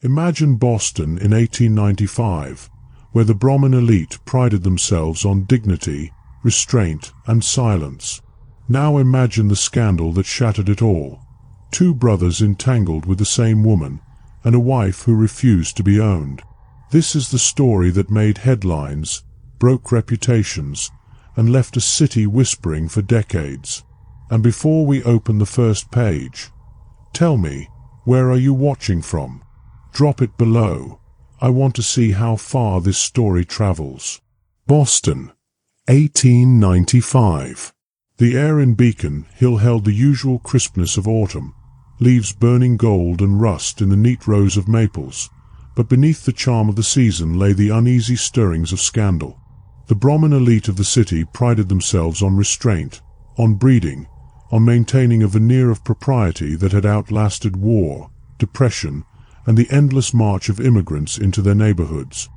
Imagine Boston in 1895, where the Brahmin elite prided themselves on dignity, restraint, and silence. Now imagine the scandal that shattered it all. Two brothers entangled with the same woman, and a wife who refused to be owned. This is the story that made headlines, broke reputations, and left a city whispering for decades. And before we open the first page, tell me, where are you watching from? Drop it below. I want to see how far this story travels. Boston, 1895. The air in Beacon Hill held the usual crispness of autumn, leaves burning gold and rust in the neat rows of maples, but beneath the charm of the season lay the uneasy stirrings of scandal. The Brahmin elite of the city prided themselves on restraint, on breeding, on maintaining a veneer of propriety that had outlasted war, depression, and the endless march of immigrants into their neighborhoods.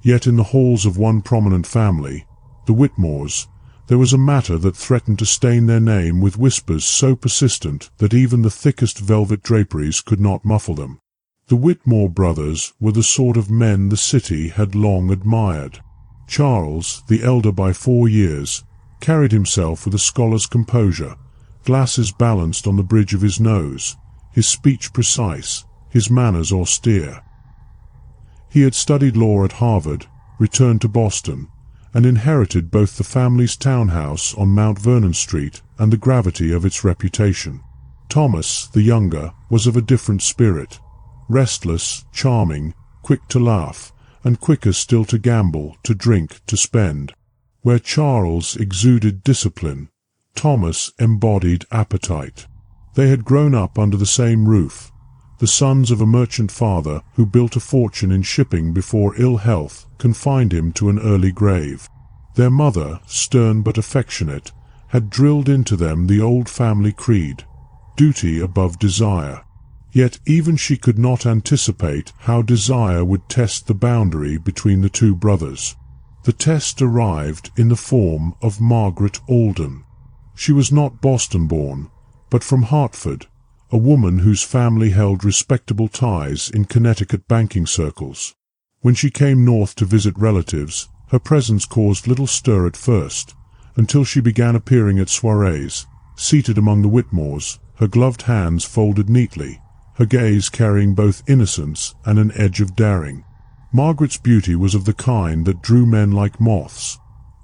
Yet in the halls of one prominent family, the Whitmores, there was a matter that threatened to stain their name with whispers so persistent that even the thickest velvet draperies could not muffle them. The Whitmore brothers were the sort of men the city had long admired. Charles, the elder by 4 years, carried himself with a scholar's composure, glasses balanced on the bridge of his nose, his speech precise, his manners austere. He had studied law at Harvard, returned to Boston, and inherited both the family's townhouse on Mount Vernon Street and the gravity of its reputation. Thomas, the younger, was of a different spirit, restless, charming, quick to laugh, and quicker still to gamble, to drink, to spend. Where Charles exuded discipline, Thomas embodied appetite. They had grown up under the same roof, the sons of a merchant father who built a fortune in shipping before ill health confined him to an early grave. Their mother, stern but affectionate, had drilled into them the old family creed, duty above desire. Yet even she could not anticipate how desire would test the boundary between the two brothers. The test arrived in the form of Margaret Alden. She was not Boston-born, but from Hartford, a woman whose family held respectable ties in Connecticut banking circles. When she came north to visit relatives, her presence caused little stir at first, until she began appearing at soirees, seated among the Whitmores, her gloved hands folded neatly, her gaze carrying both innocence and an edge of daring. Margaret's beauty was of the kind that drew men like moths.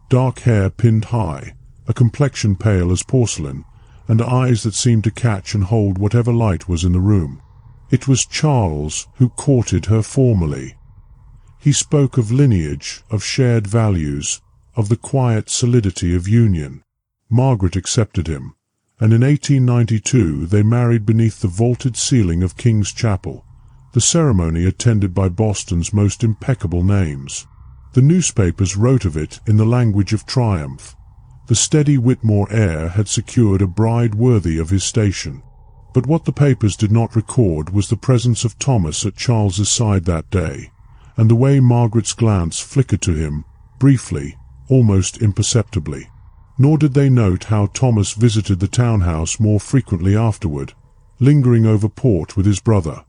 Dark hair pinned high, a complexion pale as porcelain, and eyes that seemed to catch and hold whatever light was in the room. It was Charles who courted her formally. He spoke of lineage, of shared values, of the quiet solidity of union. Margaret accepted him, and in 1892 they married beneath the vaulted ceiling of King's Chapel, the ceremony attended by Boston's most impeccable names. The newspapers wrote of it in the language of triumph. The steady Whitmore heir had secured a bride worthy of his station. But what the papers did not record was the presence of Thomas at Charles's side that day, and the way Margaret's glance flickered to him, briefly, almost imperceptibly. Nor did they note how Thomas visited the townhouse more frequently afterward, lingering over port with his brother,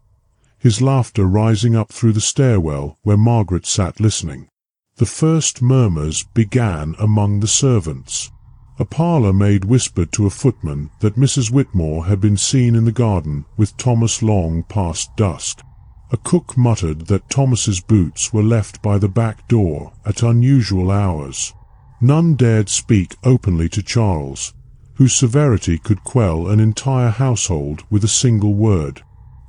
his laughter rising up through the stairwell where Margaret sat listening. The first murmurs began among the servants. A parlour-maid whispered to a footman that Mrs. Whitmore had been seen in the garden with Thomas long past dusk. A cook muttered that Thomas's boots were left by the back door at unusual hours. None dared speak openly to Charles, whose severity could quell an entire household with a single word.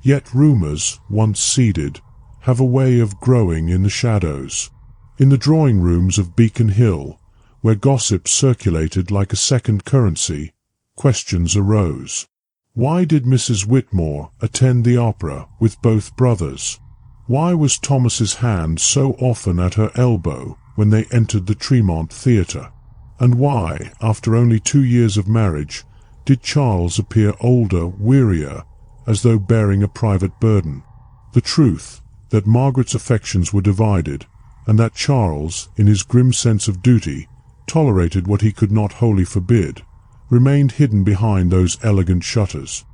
Yet rumours, once seeded, have a way of growing in the shadows. In the drawing-rooms of Beacon Hill, where gossip circulated like a second currency, questions arose. Why did Mrs. Whitmore attend the opera with both brothers? Why was Thomas's hand so often at her elbow when they entered the Tremont Theatre? And why, after only 2 years of marriage, did Charles appear older, wearier, as though bearing a private burden? The truth, that Margaret's affections were divided, and that Charles, in his grim sense of duty, tolerated what he could not wholly forbid, remained hidden behind those elegant shutters.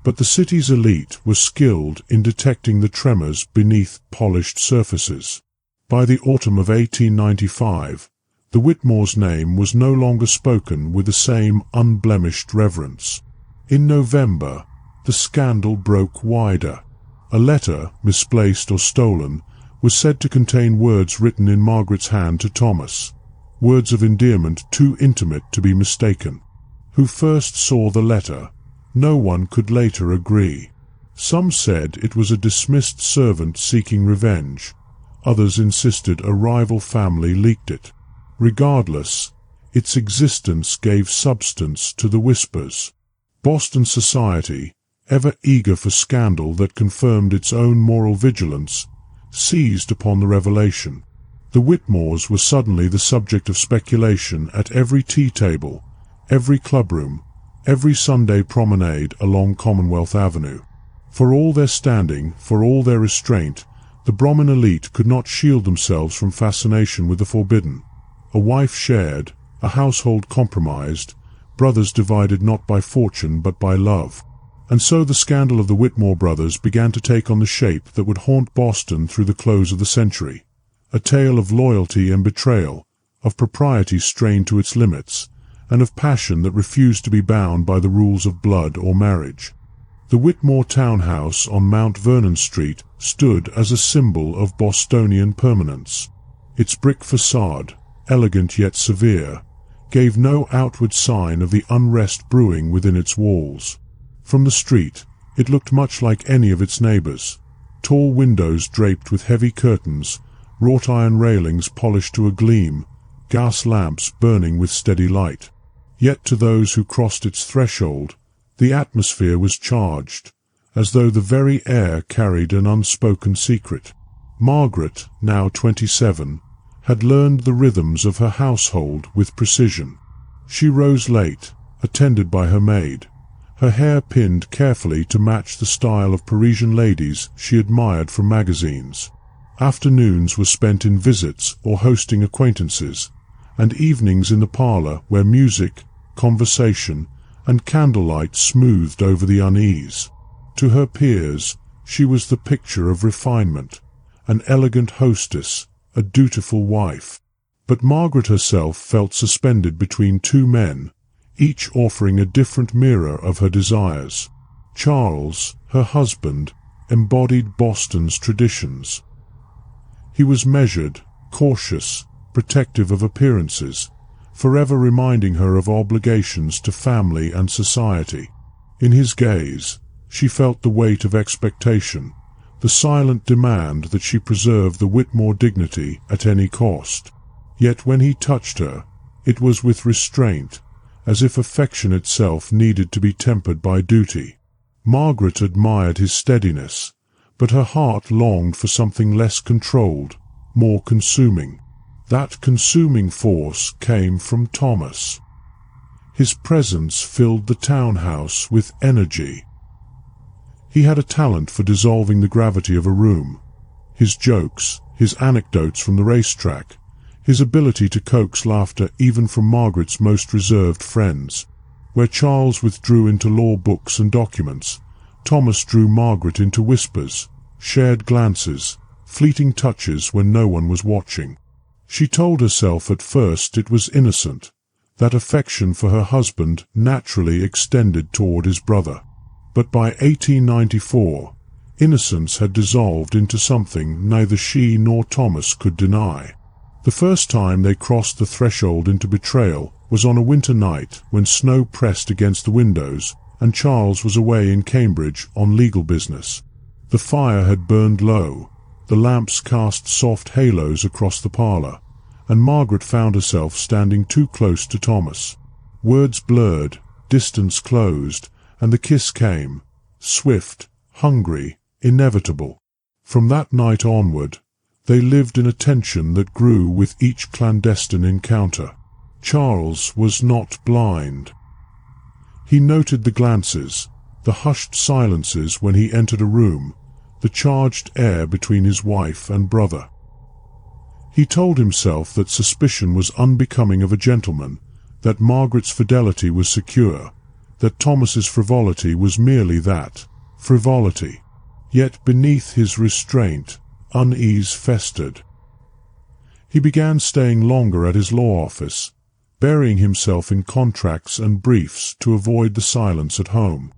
But the city's elite was skilled in detecting the tremors beneath polished surfaces. By the autumn of 1895, the Whitmore's name was no longer spoken with the same unblemished reverence. In November, the scandal broke wider. A letter, misplaced or stolen, was said to contain words written in Margaret's hand to Thomas, words of endearment too intimate to be mistaken. Who first saw the letter? No one could later agree. Some said it was a dismissed servant seeking revenge. Others insisted a rival family leaked it. Regardless, its existence gave substance to the whispers. Boston society, ever eager for scandal that confirmed its own moral vigilance, seized upon the revelation. The Whitmores were suddenly the subject of speculation at every tea table, every clubroom, every Sunday promenade along Commonwealth Avenue. For all their standing, for all their restraint, the Brahmin elite could not shield themselves from fascination with the forbidden. A wife shared, a household compromised, brothers divided not by fortune but by love. And so the scandal of the Whitmore brothers began to take on the shape that would haunt Boston through the close of the century. A tale of loyalty and betrayal, of propriety strained to its limits, and of passion that refused to be bound by the rules of blood or marriage. The Whitmore townhouse on Mount Vernon Street stood as a symbol of Bostonian permanence. Its brick facade, elegant yet severe, gave no outward sign of the unrest brewing within its walls. From the street, it looked much like any of its neighbors. Tall windows draped with heavy curtains, wrought iron railings polished to a gleam, gas lamps burning with steady light. Yet to those who crossed its threshold, the atmosphere was charged, as though the very air carried an unspoken secret. Margaret, now 27, had learned the rhythms of her household with precision. She rose late, attended by her maid, her hair pinned carefully to match the style of Parisian ladies she admired from magazines. Afternoons were spent in visits or hosting acquaintances, and evenings in the parlor where music, conversation, and candlelight smoothed over the unease. To her peers, she was the picture of refinement, an elegant hostess, a dutiful wife. But Margaret herself felt suspended between two men, each offering a different mirror of her desires. Charles, her husband, embodied Boston's traditions. He was measured, cautious, protective of appearances, forever reminding her of obligations to family and society. In his gaze, she felt the weight of expectation, the silent demand that she preserve the Whitmore dignity at any cost. Yet when he touched her, it was with restraint, as if affection itself needed to be tempered by duty. Margaret admired his steadiness, but her heart longed for something less controlled, more consuming. That consuming force came from Thomas. His presence filled the townhouse with energy. He had a talent for dissolving the gravity of a room. His jokes, his anecdotes from the racetrack, his ability to coax laughter even from Margaret's most reserved friends. Where Charles withdrew into law books and documents, Thomas drew Margaret into whispers, shared glances, fleeting touches when no one was watching. She told herself at first it was innocent, that affection for her husband naturally extended toward his brother. But by 1894, innocence had dissolved into something neither she nor Thomas could deny. The first time they crossed the threshold into betrayal was on a winter night when snow pressed against the windows and Charles was away in Cambridge on legal business. The fire had burned low, the lamps cast soft halos across the parlor, and Margaret found herself standing too close to Thomas. Words blurred, distance closed, and the kiss came, swift, hungry, inevitable. From that night onward, they lived in a tension that grew with each clandestine encounter. Charles was not blind. He noted the glances, the hushed silences when he entered a room, the charged air between his wife and brother. He told himself that suspicion was unbecoming of a gentleman, that Margaret's fidelity was secure, that Thomas's frivolity was merely that, frivolity. Yet beneath his restraint, unease festered. He began staying longer at his law office, burying himself in contracts and briefs to avoid the silence at home.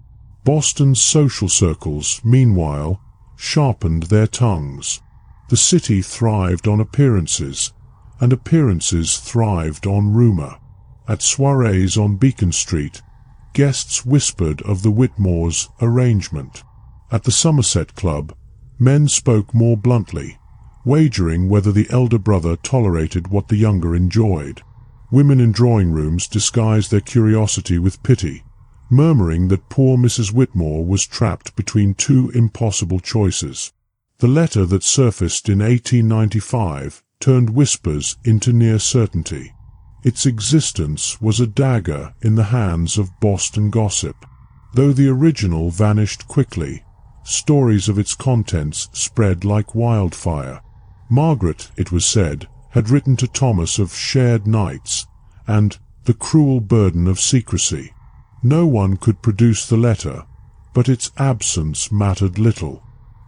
Boston's social circles, meanwhile, sharpened their tongues. The city thrived on appearances, and appearances thrived on rumor. At soirees on Beacon Street, guests whispered of the Whitmores' arrangement. At the Somerset Club, men spoke more bluntly, wagering whether the elder brother tolerated what the younger enjoyed. Women in drawing rooms disguised their curiosity with pity, murmuring that poor Mrs. Whitmore was trapped between two impossible choices. The letter that surfaced in 1895 turned whispers into near certainty. Its existence was a dagger in the hands of Boston gossip. Though the original vanished quickly, stories of its contents spread like wildfire. Margaret, it was said, had written to Thomas of shared nights and the cruel burden of secrecy. No one could produce the letter, but its absence mattered little.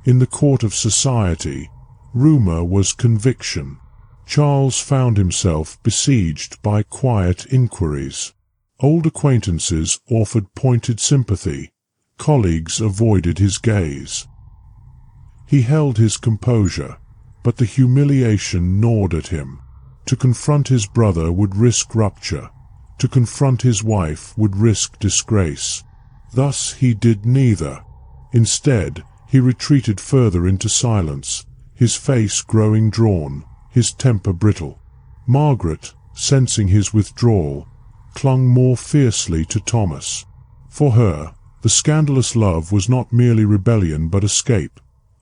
In the court of society, rumor was conviction. Charles found himself besieged by quiet inquiries. Old acquaintances offered pointed sympathy. Colleagues avoided his gaze. He held his composure, but the humiliation gnawed at him. To confront his brother would risk rupture. To confront his wife would risk disgrace. Thus he did neither. Instead, he retreated further into silence, his face growing drawn, his temper brittle. Margaret, sensing his withdrawal, clung more fiercely to Thomas. For her, the scandalous love was not merely rebellion but escape,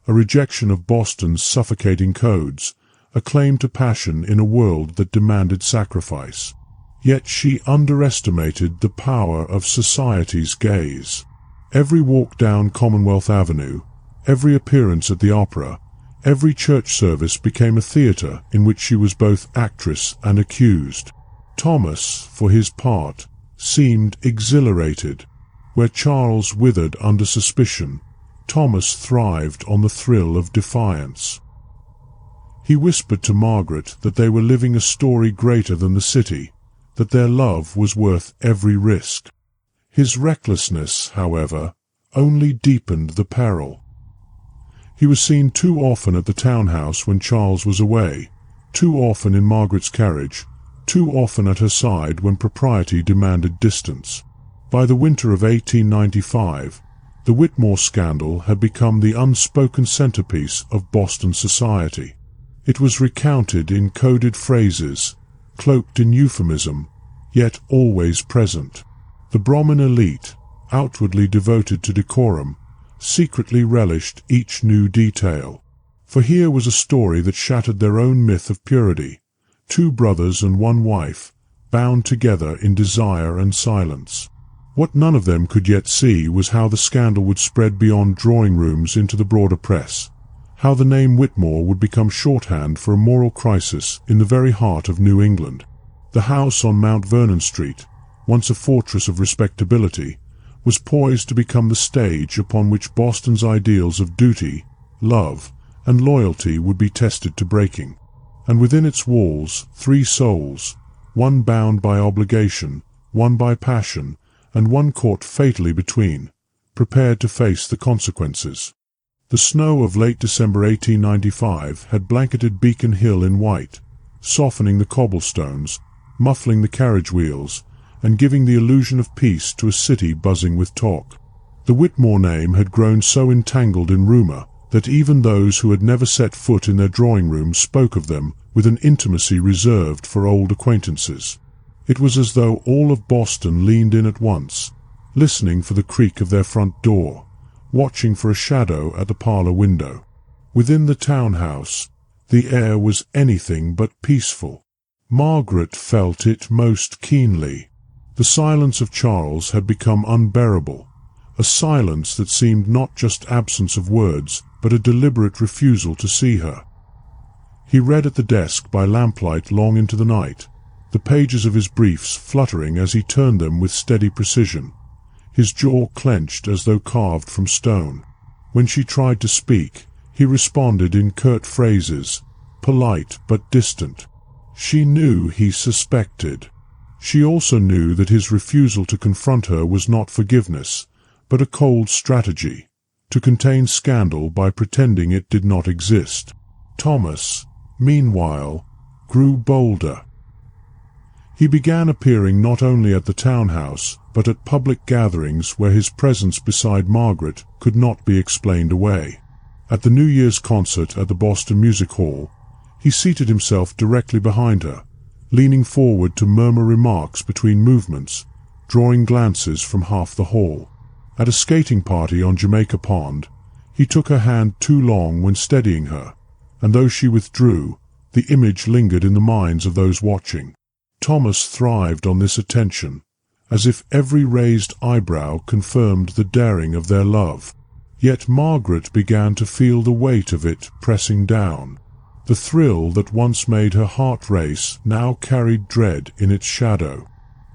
a rejection of Boston's suffocating codes, a claim to passion in a world that demanded sacrifice. Yet she underestimated the power of society's gaze. Every walk down Commonwealth Avenue, every appearance at the opera, every church service became a theatre in which she was both actress and accused. Thomas, for his part, seemed exhilarated. Where Charles withered under suspicion, Thomas thrived on the thrill of defiance. He whispered to Margaret that they were living a story greater than the city, that their love was worth every risk. His recklessness, however, only deepened the peril. He was seen too often at the townhouse when Charles was away, too often in Margaret's carriage, too often at her side when propriety demanded distance. By the winter of 1895, the Whitmore scandal had become the unspoken centerpiece of Boston society. It was recounted in coded phrases, cloaked in euphemism, yet always present. The Brahmin elite, outwardly devoted to decorum, secretly relished each new detail. For here was a story that shattered their own myth of purity. Two brothers and one wife, bound together in desire and silence. What none of them could yet see was how the scandal would spread beyond drawing rooms into the broader press, how the name Whitmore would become shorthand for a moral crisis in the very heart of New England. The house on Mount Vernon Street, once a fortress of respectability, was poised to become the stage upon which Boston's ideals of duty, love, and loyalty would be tested to breaking. And within its walls, three souls, one bound by obligation, one by passion, and one caught fatally between, prepared to face the consequences. The snow of late December 1895 had blanketed Beacon Hill in white, softening the cobblestones, muffling the carriage wheels, and giving the illusion of peace to a city buzzing with talk. The Whitmore name had grown so entangled in rumor that even those who had never set foot in their drawing room spoke of them with an intimacy reserved for old acquaintances. It was as though all of Boston leaned in at once, listening for the creak of their front door, watching for a shadow at the parlor window. Within the townhouse, the air was anything but peaceful. Margaret felt it most keenly. The silence of Charles had become unbearable, a silence that seemed not just absence of words, but a deliberate refusal to see her. He read at the desk by lamplight long into the night, the pages of his briefs fluttering as he turned them with steady precision. his jaw clenched as though carved from stone. When she tried to speak, he responded in curt phrases, polite but distant. She knew he suspected. She also knew that his refusal to confront her was not forgiveness, but a cold strategy, to contain scandal by pretending it did not exist. Thomas, meanwhile, grew bolder. He began appearing not only at the townhouse, but at public gatherings where his presence beside Margaret could not be explained away. At the New Year's concert at the Boston Music Hall, he seated himself directly behind her, leaning forward to murmur remarks between movements, drawing glances from half the hall. At a skating party on Jamaica Pond, he took her hand too long when steadying her, and though she withdrew, the image lingered in the minds of those watching. Thomas thrived on this attention, as if every raised eyebrow confirmed the daring of their love. Yet Margaret began to feel the weight of it pressing down. The thrill that once made her heart race now carried dread in its shadow.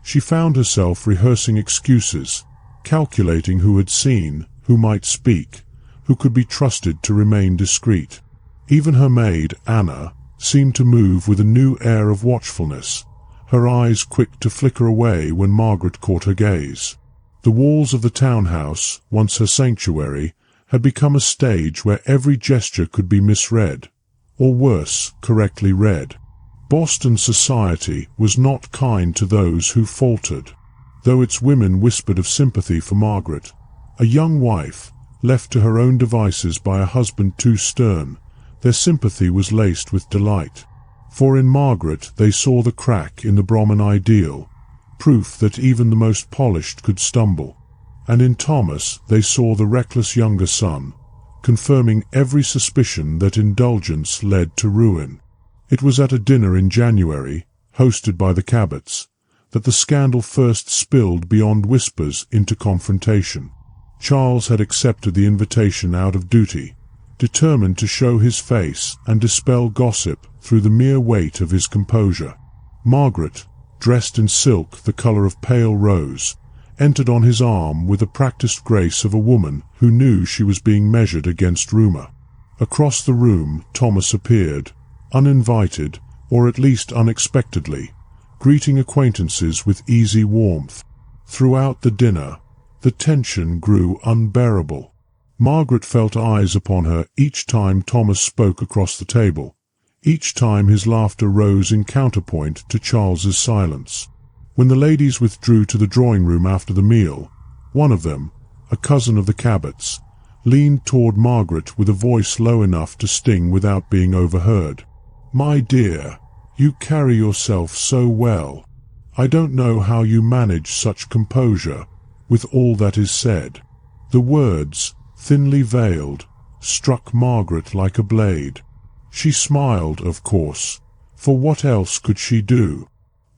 She found herself rehearsing excuses, calculating who had seen, who might speak, who could be trusted to remain discreet. Even her maid, Anna, seemed to move with a new air of watchfulness, her eyes quick to flicker away when Margaret caught her gaze. The walls of the townhouse, once her sanctuary, had become a stage where every gesture could be misread, or worse, correctly read. Boston society was not kind to those who faltered. Though its women whispered of sympathy for Margaret, a young wife, left to her own devices by a husband too stern, their sympathy was laced with delight. For in Margaret they saw the crack in the Brahmin ideal, proof that even the most polished could stumble. And in Thomas they saw the reckless younger son, confirming every suspicion that indulgence led to ruin. It was at a dinner in January, hosted by the Cabots, that the scandal first spilled beyond whispers into confrontation. Charles had accepted the invitation out of duty, determined to show his face and dispel gossip through the mere weight of his composure. Margaret, dressed in silk the colour of pale rose, entered on his arm with the practised grace of a woman who knew she was being measured against rumour. Across the room Thomas appeared, uninvited, or at least unexpectedly, greeting acquaintances with easy warmth. Throughout the dinner, the tension grew unbearable. Margaret felt eyes upon her each time Thomas spoke across the table. Each time his laughter rose in counterpoint to Charles's silence. When the ladies withdrew to the drawing-room after the meal, one of them, a cousin of the Cabots, leaned toward Margaret with a voice low enough to sting without being overheard. "My dear, you carry yourself so well. I don't know how you manage such composure, with all that is said." The words, thinly veiled, struck Margaret like a blade. She smiled, of course, for what else could she do?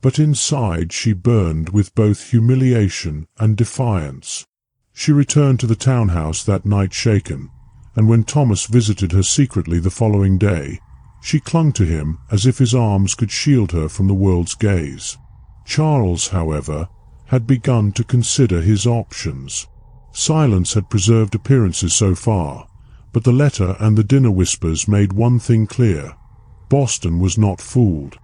But inside she burned with both humiliation and defiance. She returned to the townhouse that night shaken, and when Thomas visited her secretly the following day, she clung to him as if his arms could shield her from the world's gaze. Charles, however, had begun to consider his options. Silence had preserved appearances so far, but the letter and the dinner whispers made one thing clear: Boston was not fooled.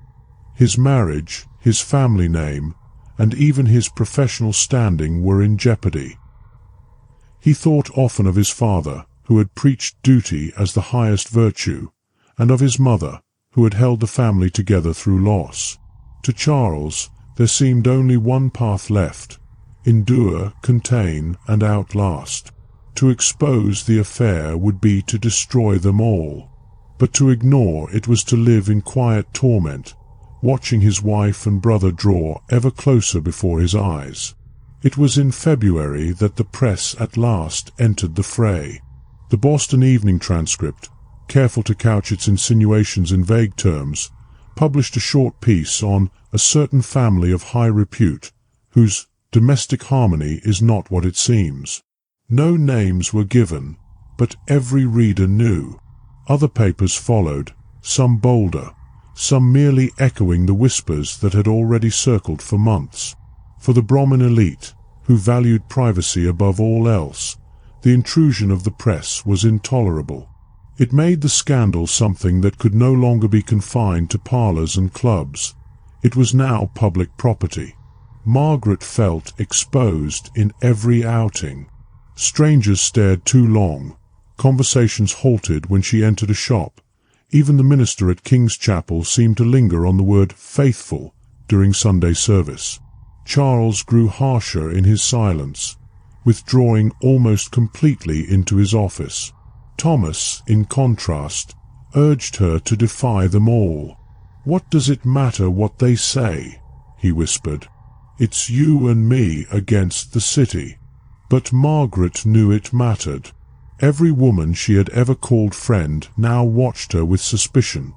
His marriage, his family name, and even his professional standing were in jeopardy. He thought often of his father, who had preached duty as the highest virtue, and of his mother, who had held the family together through loss. To Charles, there seemed only one path left: endure, contain, and outlast. To expose the affair would be to destroy them all, but to ignore it was to live in quiet torment, watching his wife and brother draw ever closer before his eyes. It was in February that the press at last entered the fray. The Boston Evening Transcript, careful to couch its insinuations in vague terms, published a short piece on a certain family of high repute, whose domestic harmony is not what it seems. No names were given, but every reader knew. Other papers followed, some bolder, some merely echoing the whispers that had already circled for months. For the Brahmin elite, who valued privacy above all else. The intrusion of the press was intolerable. It made the scandal something that could no longer be confined to parlours and clubs. It was now public property. Margaret felt exposed in every outing. Strangers stared too long. Conversations halted when she entered a shop. Even the minister at King's Chapel seemed to linger on the word faithful during Sunday service. Charles grew harsher in his silence, withdrawing almost completely into his office. Thomas, in contrast, urged her to defy them all. "What does it matter what they say?" he whispered. "It's you and me against the city." But Margaret knew it mattered. Every woman she had ever called friend now watched her with suspicion.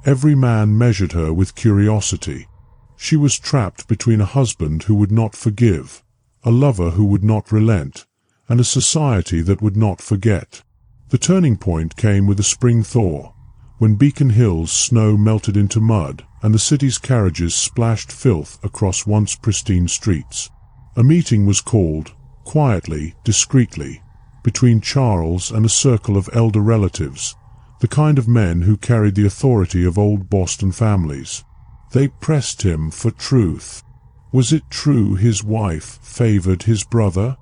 Every man measured her with curiosity. She was trapped between a husband who would not forgive, a lover who would not relent, and a society that would not forget. The turning point came with a spring thaw, when Beacon Hill's snow melted into mud and the city's carriages splashed filth across once pristine streets. A meeting was called, quietly, discreetly, between Charles and a circle of elder relatives, the kind of men who carried the authority of old Boston families. They pressed him for truth. Was it true his wife favored his brother?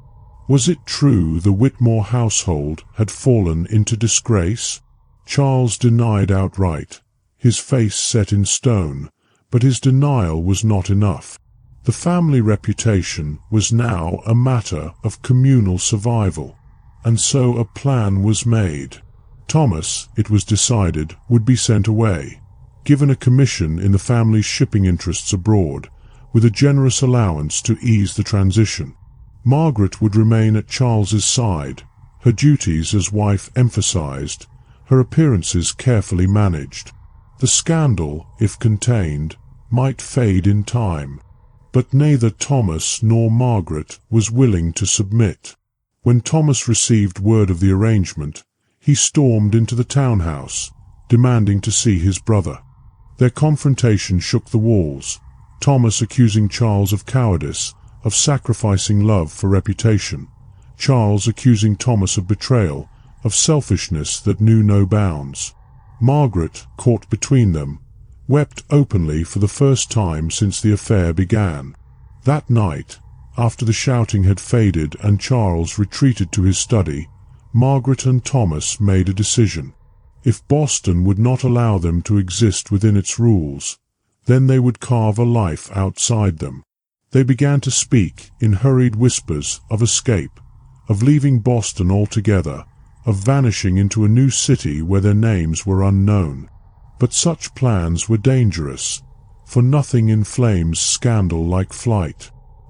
Was it true the Whitmore household had fallen into disgrace? Charles denied outright, his face set in stone, but his denial was not enough. The family reputation was now a matter of communal survival, and so a plan was made. Thomas, it was decided, would be sent away, given a commission in the family's shipping interests abroad, with a generous allowance to ease the transition. Margaret would remain at Charles's side, her duties as wife emphasized, her appearances carefully managed. The scandal, if contained, might fade in time, but neither Thomas nor Margaret was willing to submit. When Thomas received word of the arrangement, he stormed into the townhouse, demanding to see his brother. Their confrontation shook the walls, Thomas accusing Charles of cowardice, of sacrificing love for reputation, Charles accusing Thomas of betrayal, of selfishness that knew no bounds. Margaret, caught between them, wept openly for the first time since the affair began. That night, after the shouting had faded and Charles retreated to his study, Margaret and Thomas made a decision. If Boston would not allow them to exist within its rules, then they would carve a life outside them. They began to speak in hurried whispers of escape, of leaving Boston altogether, of vanishing into a new city where their names were unknown. But such plans were dangerous, for nothing inflames scandal like flight,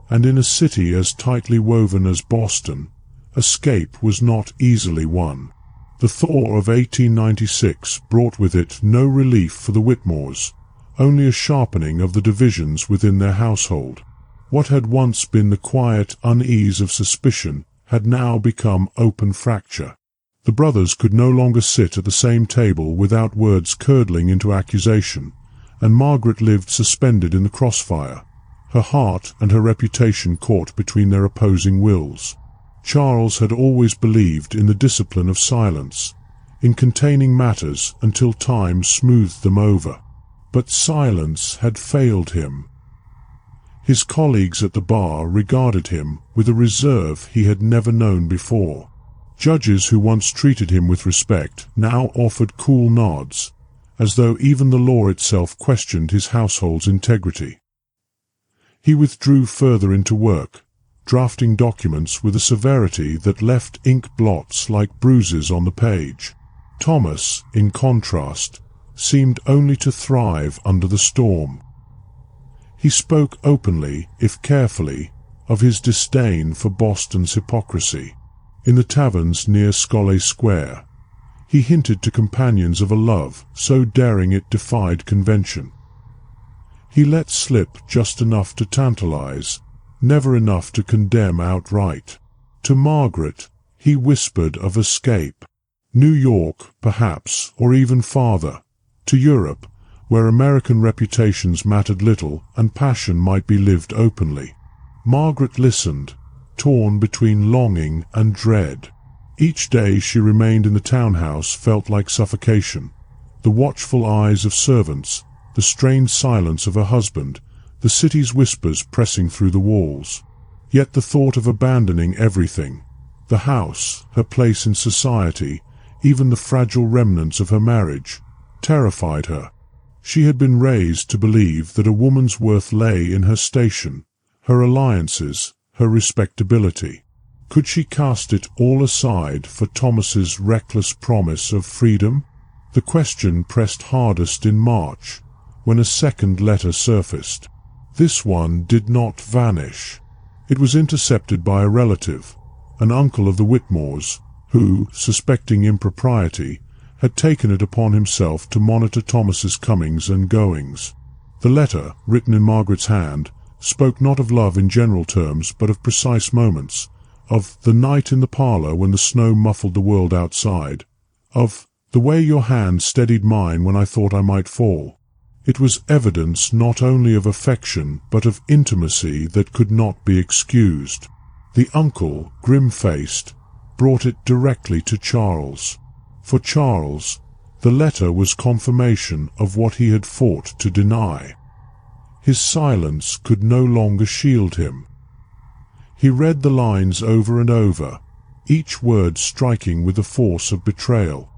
and in a city as tightly woven as Boston, escape was not easily won. The thaw of 1896 brought with it no relief for the Whitmores, only a sharpening of the divisions within their household. What had once been the quiet unease of suspicion had now become open fracture. The brothers could no longer sit at the same table without words curdling into accusation, and Margaret lived suspended in the crossfire, her heart and her reputation caught between their opposing wills. Charles had always believed in the discipline of silence, in containing matters until time smoothed them over. But silence had failed him. His colleagues at the bar regarded him with a reserve he had never known before. Judges who once treated him with respect now offered cool nods, as though even the law itself questioned his household's integrity. He withdrew further into work, drafting documents with a severity that left ink blots like bruises on the page. Thomas, in contrast, seemed only to thrive under the storm. He spoke openly, if carefully, of his disdain for Boston's hypocrisy. In the taverns near Scollay Square, he hinted to companions of a love so daring it defied convention. He let slip just enough to tantalize, never enough to condemn outright. To Margaret, he whispered of escape. New York, perhaps, or even farther, to Europe, where American reputations mattered little and passion might be lived openly. Margaret listened, torn between longing and dread. Each day she remained in the townhouse felt like suffocation. The watchful eyes of servants, the strained silence of her husband, the city's whispers pressing through the walls. Yet the thought of abandoning everything, the house, her place in society, even the fragile remnants of her marriage, terrified her. She had been raised to believe that a woman's worth lay in her station, her alliances, her respectability. Could she cast it all aside for Thomas's reckless promise of freedom? The question pressed hardest in March, when a second letter surfaced. This one did not vanish. It was intercepted by a relative, an uncle of the Whitmores, who, suspecting impropriety, had taken it upon himself to monitor Thomas's comings and goings. The letter, written in Margaret's hand, spoke not of love in general terms, but of precise moments, of the night in the parlour when the snow muffled the world outside, of the way your hand steadied mine when I thought I might fall. It was evidence not only of affection, but of intimacy that could not be excused. The uncle, grim-faced, brought it directly to Charles. For Charles, the letter was confirmation of what he had fought to deny. His silence could no longer shield him. He read the lines over and over, each word striking with the force of betrayal.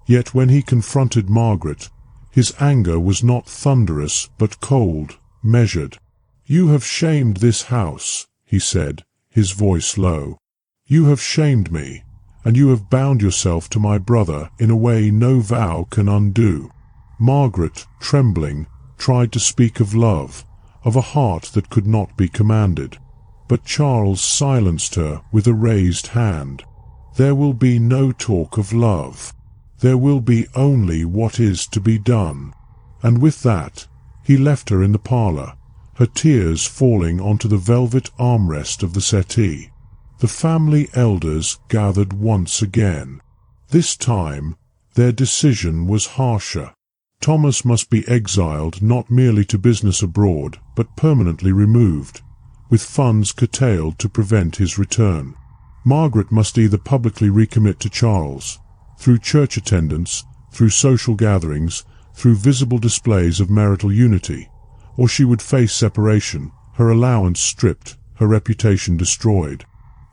Yet when he confronted Margaret, his anger was not thunderous but cold, measured. "You have shamed this house," he said, his voice low. "You have shamed me, and you have bound yourself to my brother in a way no vow can undo." Margaret, trembling, tried to speak of love, of a heart that could not be commanded. But Charles silenced her with a raised hand. "There will be no talk of love. There will be only what is to be done." And with that, he left her in the parlour, her tears falling onto the velvet armrest of the settee. The family elders gathered once again. This time, their decision was harsher. Thomas must be exiled not merely to business abroad, but permanently removed, with funds curtailed to prevent his return. Margaret must either publicly recommit to Charles, through church attendance, through social gatherings, through visible displays of marital unity, or she would face separation, her allowance stripped, her reputation destroyed.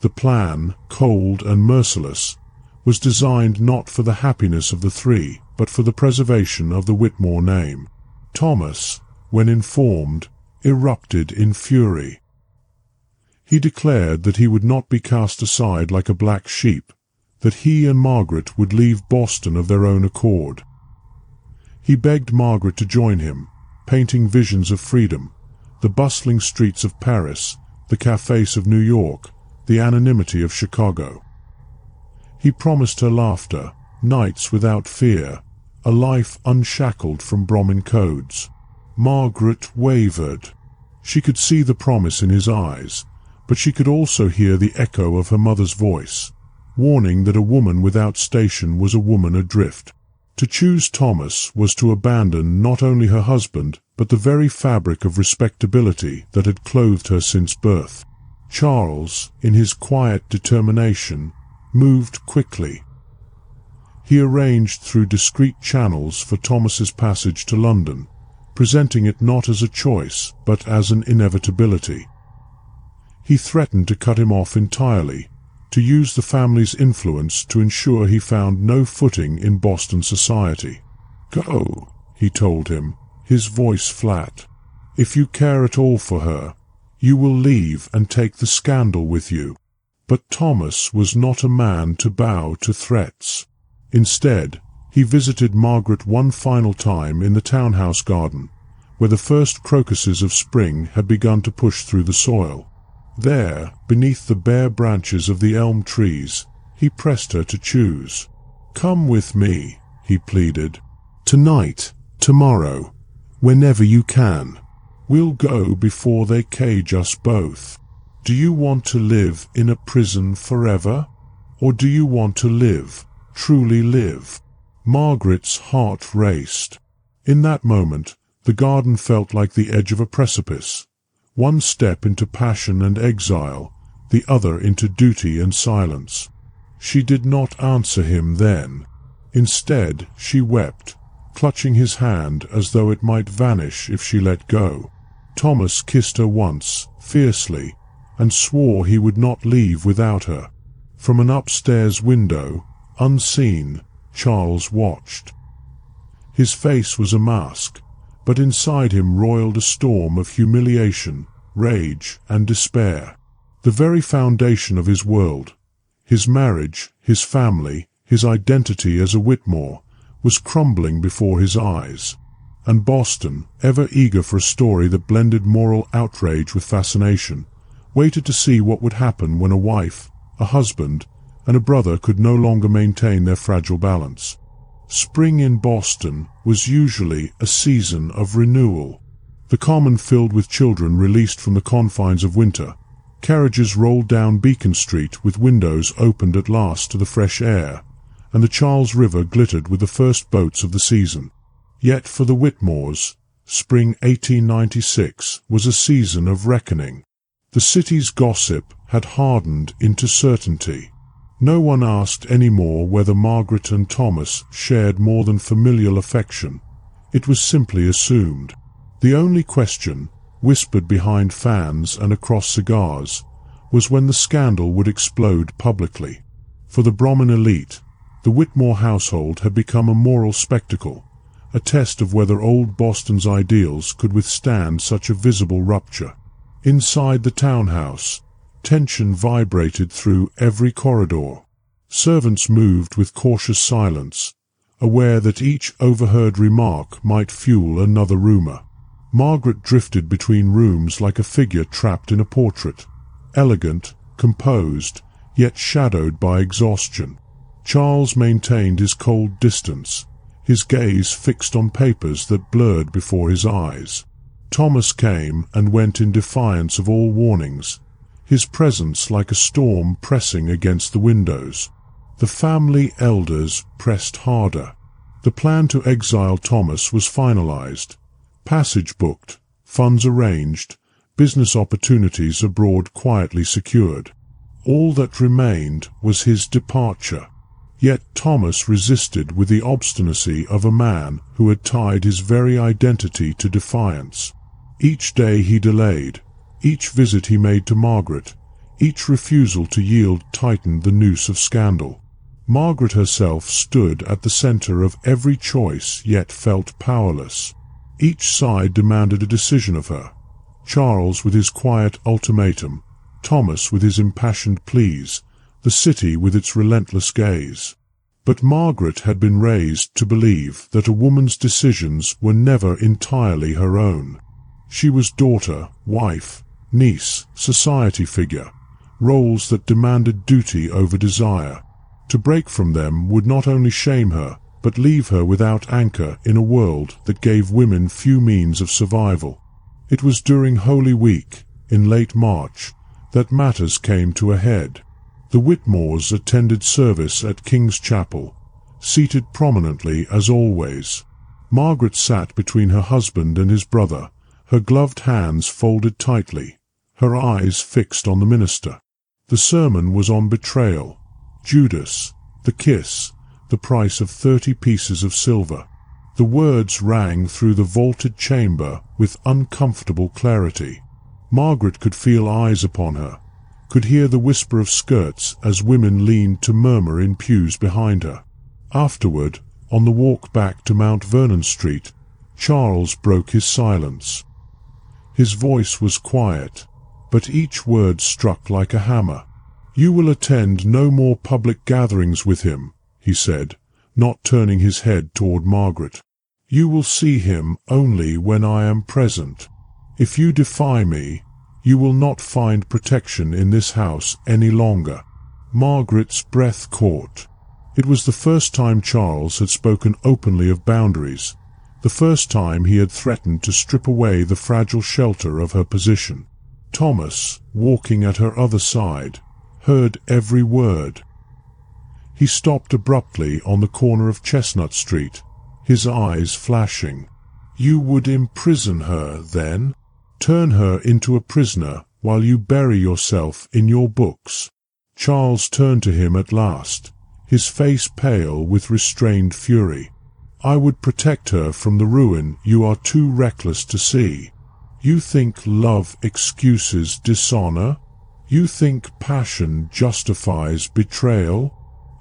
The plan, cold and merciless, was designed not for the happiness of the three, but for the preservation of the Whitmore name. Thomas, when informed, erupted in fury. He declared that he would not be cast aside like a black sheep, that he and Margaret would leave Boston of their own accord. He begged Margaret to join him, painting visions of freedom, the bustling streets of Paris, the cafes of New York, the anonymity of Chicago. He promised her laughter, nights without fear, a life unshackled from Brahmin codes. Margaret wavered. She could see the promise in his eyes, but she could also hear the echo of her mother's voice, warning that a woman without station was a woman adrift. To choose Thomas was to abandon not only her husband, but the very fabric of respectability that had clothed her since birth. Charles, in his quiet determination, moved quickly. He arranged through discreet channels for Thomas's passage to London, presenting it not as a choice, but as an inevitability. He threatened to cut him off entirely, to use the family's influence to ensure he found no footing in Boston society. "Go," he told him, his voice flat. "If you care at all for her, you will leave and take the scandal with you." But Thomas was not a man to bow to threats. Instead, he visited Margaret one final time in the townhouse garden, where the first crocuses of spring had begun to push through the soil. There, beneath the bare branches of the elm trees, he pressed her to choose. "Come with me," he pleaded. "Tonight, tomorrow, whenever you can. We'll go before they cage us both. Do you want to live in a prison forever? Or do you want to live, truly live?" Margaret's heart raced. In that moment, the garden felt like the edge of a precipice. One step into passion and exile, the other into duty and silence. She did not answer him then. Instead, she wept, clutching his hand as though it might vanish if she let go. Thomas kissed her once, fiercely, and swore he would not leave without her. From an upstairs window, unseen, Charles watched. His face was a mask, but inside him roiled a storm of humiliation, rage, and despair. The very foundation of his world, his marriage, his family, his identity as a Whitmore, was crumbling before his eyes. And Boston, ever eager for a story that blended moral outrage with fascination, waited to see what would happen when a wife, a husband, and a brother could no longer maintain their fragile balance. Spring in Boston was usually a season of renewal. The common filled with children released from the confines of winter. Carriages rolled down Beacon Street with windows opened at last to the fresh air, and the Charles River glittered with the first boats of the season. Yet for the Whitmores, spring 1896 was a season of reckoning. The city's gossip had hardened into certainty. No one asked any more whether Margaret and Thomas shared more than familial affection. It was simply assumed. The only question, whispered behind fans and across cigars, was when the scandal would explode publicly. For the Brahmin elite, the Whitmore household had become a moral spectacle, a test of whether old Boston's ideals could withstand such a visible rupture. Inside the townhouse, tension vibrated through every corridor. Servants moved with cautious silence, aware that each overheard remark might fuel another rumor. Margaret drifted between rooms like a figure trapped in a portrait, elegant, composed, yet shadowed by exhaustion. Charles maintained his cold distance, his gaze fixed on papers that blurred before his eyes. Thomas came and went in defiance of all warnings, his presence like a storm pressing against the windows. The family elders pressed harder. The plan to exile Thomas was finalized. Passage booked, funds arranged, business opportunities abroad quietly secured. All that remained was his departure. Yet Thomas resisted with the obstinacy of a man who had tied his very identity to defiance. Each day he delayed, each visit he made to Margaret, each refusal to yield tightened the noose of scandal. Margaret herself stood at the center of every choice, yet felt powerless. Each side demanded a decision of her. Charles with his quiet ultimatum, Thomas with his impassioned pleas, the city with its relentless gaze. But Margaret had been raised to believe that a woman's decisions were never entirely her own. She was daughter, wife, niece, society figure, roles that demanded duty over desire. To break from them would not only shame her, but leave her without anchor in a world that gave women few means of survival. It was during Holy Week, in late March, that matters came to a head. The Whitmores attended service at King's Chapel, seated prominently as always. Margaret sat between her husband and his brother, her gloved hands folded tightly, her eyes fixed on the minister. The sermon was on betrayal, Judas, the kiss, the price of 30 pieces of silver. The words rang through the vaulted chamber with uncomfortable clarity. Margaret could feel eyes upon her, could hear the whisper of skirts as women leaned to murmur in pews behind her. Afterward, on the walk back to Mount Vernon Street, Charles broke his silence. His voice was quiet, but each word struck like a hammer. "You will attend no more public gatherings with him," he said, not turning his head toward Margaret. "You will see him only when I am present. If you defy me, you will not find protection in this house any longer." Margaret's breath caught. It was the first time Charles had spoken openly of boundaries, the first time he had threatened to strip away the fragile shelter of her position. Thomas, walking at her other side, heard every word. He stopped abruptly on the corner of Chestnut Street, his eyes flashing. "You would imprison her, then? Turn her into a prisoner while you bury yourself in your books." Charles turned to him at last, his face pale with restrained fury. "I would protect her from the ruin you are too reckless to see. You think love excuses dishonor? You think passion justifies betrayal?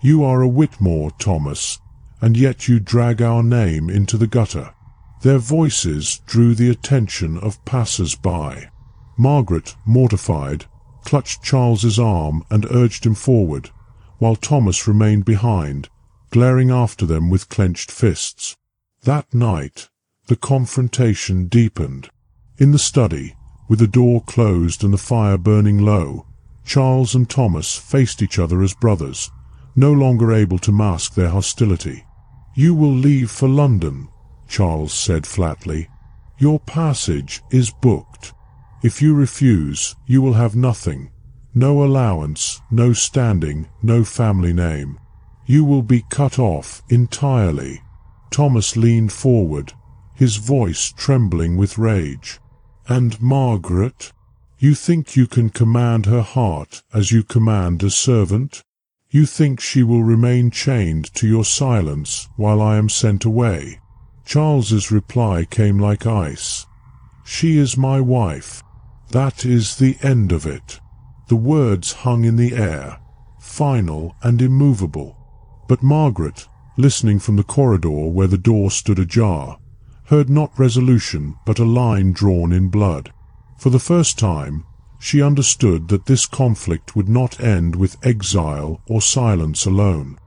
You are a Whitmore, Thomas, and yet you drag our name into the gutter." Their voices drew the attention of passers-by. Margaret, mortified, clutched Charles's arm and urged him forward, while Thomas remained behind, glaring after them with clenched fists. That night, the confrontation deepened. In the study, with the door closed and the fire burning low, Charles and Thomas faced each other as brothers, no longer able to mask their hostility. "You will leave for London," Charles said flatly. "Your passage is booked. If you refuse, you will have nothing. No allowance, no standing, no family name. You will be cut off entirely." Thomas leaned forward, his voice trembling with rage. "And Margaret? You think you can command her heart as you command a servant? You think she will remain chained to your silence while I am sent away?" Charles's reply came like ice. "She is my wife. That is the end of it." The words hung in the air, final and immovable. But Margaret, listening from the corridor where the door stood ajar, heard not resolution but a line drawn in blood. For the first time, she understood that this conflict would not end with exile or silence alone.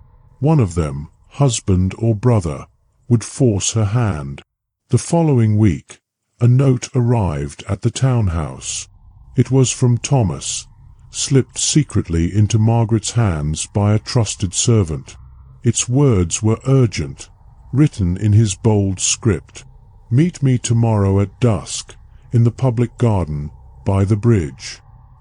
One of them, husband or brother, would force her hand. The following week, a note arrived at the townhouse. It was from Thomas, slipped secretly into Margaret's hands by a trusted servant. Its words were urgent, written in his bold script. "Meet me tomorrow at dusk, in the public garden, by the bridge.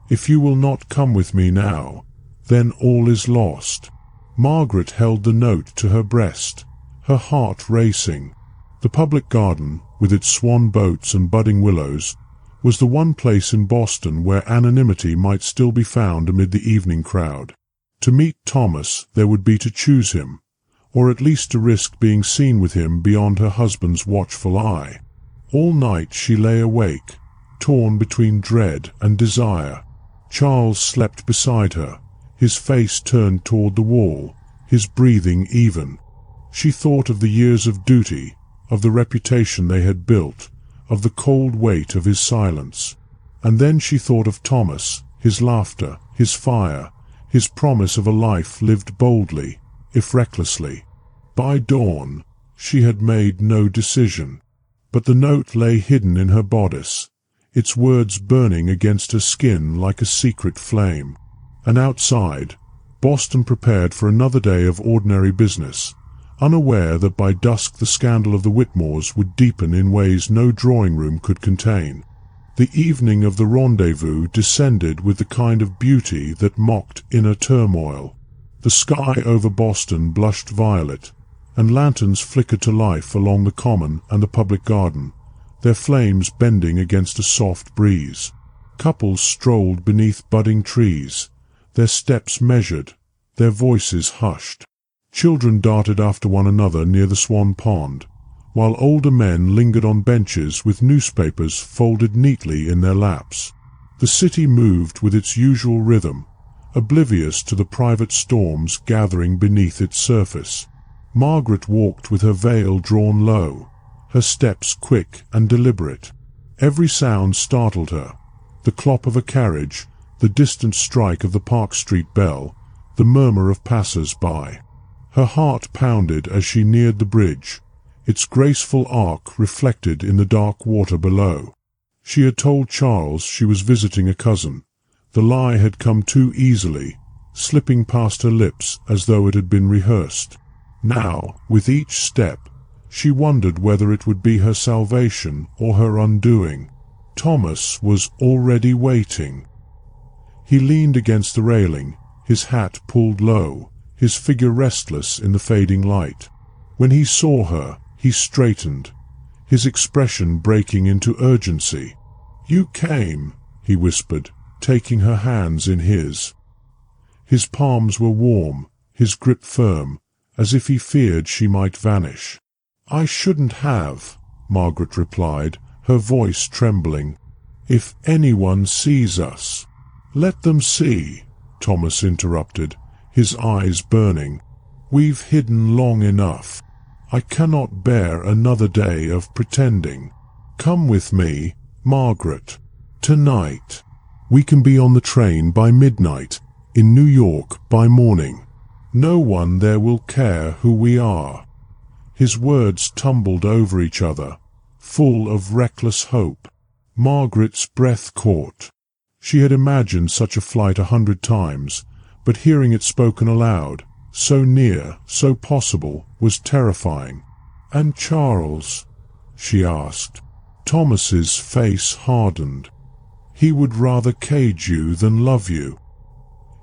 If you will not come with me now, then all is lost." Margaret held the note to her breast, her heart racing. The public garden, with its swan boats and budding willows, was the one place in Boston where anonymity might still be found amid the evening crowd. To meet Thomas there would be to choose him, or at least to risk being seen with him beyond her husband's watchful eye. All night she lay awake, torn between dread and desire. Charles slept beside her, his face turned toward the wall, his breathing even. She thought of the years of duty, of the reputation they had built, of the cold weight of his silence. And then she thought of Thomas, his laughter, his fire, his promise of a life lived boldly, if recklessly. By dawn, she had made no decision. But the note lay hidden in her bodice, its words burning against her skin like a secret flame. And outside, Boston prepared for another day of ordinary business, unaware that by dusk the scandal of the Whitmores would deepen in ways no drawing-room could contain. The evening of the rendezvous descended with the kind of beauty that mocked inner turmoil. The sky over Boston blushed violet, and lanterns flickered to life along the common and the public garden, their flames bending against a soft breeze. Couples strolled beneath budding trees, their steps measured, their voices hushed. Children darted after one another near the Swan Pond, while older men lingered on benches with newspapers folded neatly in their laps. The city moved with its usual rhythm, oblivious to the private storms gathering beneath its surface. Margaret walked with her veil drawn low, her steps quick and deliberate. Every sound startled her, the clop of a carriage, the distant strike of the Park Street bell, the murmur of passers-by. Her heart pounded as she neared the bridge, its graceful arc reflected in the dark water below. She had told Charles she was visiting a cousin. The lie had come too easily, slipping past her lips as though it had been rehearsed. Now, with each step, she wondered whether it would be her salvation or her undoing. Thomas was already waiting. He leaned against the railing, his hat pulled low, his figure restless in the fading light. When he saw her, he straightened, his expression breaking into urgency. "You came," he whispered, taking her hands in his. His palms were warm, his grip firm, as if he feared she might vanish. "I shouldn't have," Margaret replied, her voice trembling. "If anyone sees us—" "Let them see," Thomas interrupted, his eyes burning. "We've hidden long enough. I cannot bear another day of pretending. Come with me, Margaret. Tonight. We can be on the train by midnight, in New York by morning. No one there will care who we are." His words tumbled over each other, full of reckless hope. Margaret's breath caught. She had imagined such a flight 100 times, but hearing it spoken aloud, so near, so possible, was terrifying. "And Charles?" she asked. Thomas's face hardened. "He would rather cage you than love you.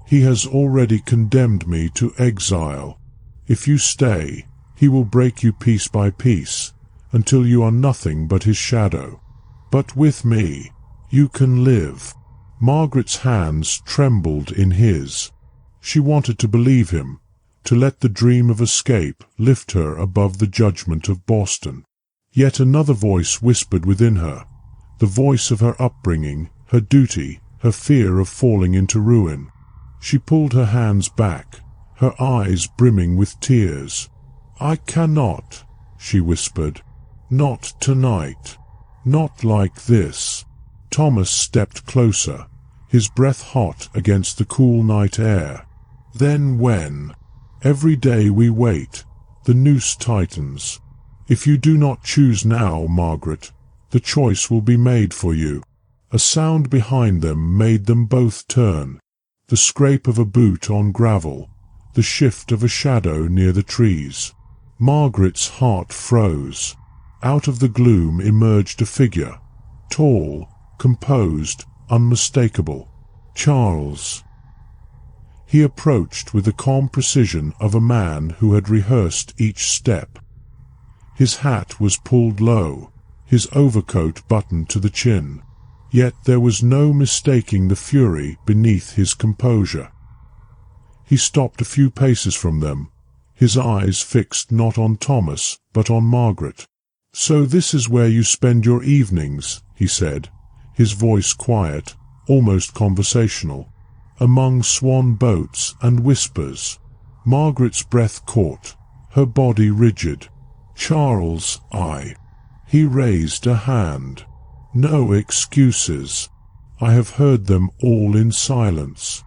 He has already condemned me to exile. If you stay, he will break you piece by piece, until you are nothing but his shadow. But with me, you can live." Margaret's hands trembled in his. She wanted to believe him, to let the dream of escape lift her above the judgment of Boston. Yet another voice whispered within her, the voice of her upbringing, her duty, her fear of falling into ruin. She pulled her hands back, her eyes brimming with tears. "I cannot," she whispered. "Not tonight. Not like this." Thomas stepped closer, his breath hot against the cool night air. "Then when? Every day we wait, the noose tightens. If you do not choose now, Margaret, the choice will be made for you." A sound behind them made them both turn. The scrape of a boot on gravel, the shift of a shadow near the trees. Margaret's heart froze. Out of the gloom emerged a figure, tall, composed, unmistakable. Charles. He approached with the calm precision of a man who had rehearsed each step. His hat was pulled low, his overcoat buttoned to the chin, yet there was no mistaking the fury beneath his composure. He stopped a few paces from them, his eyes fixed not on Thomas but on Margaret. "So this is where you spend your evenings," he said, his voice quiet, almost conversational. "Among swan boats and whispers." Margaret's breath caught, her body rigid. "Charles, He raised a hand. "No excuses. I have heard them all in silence.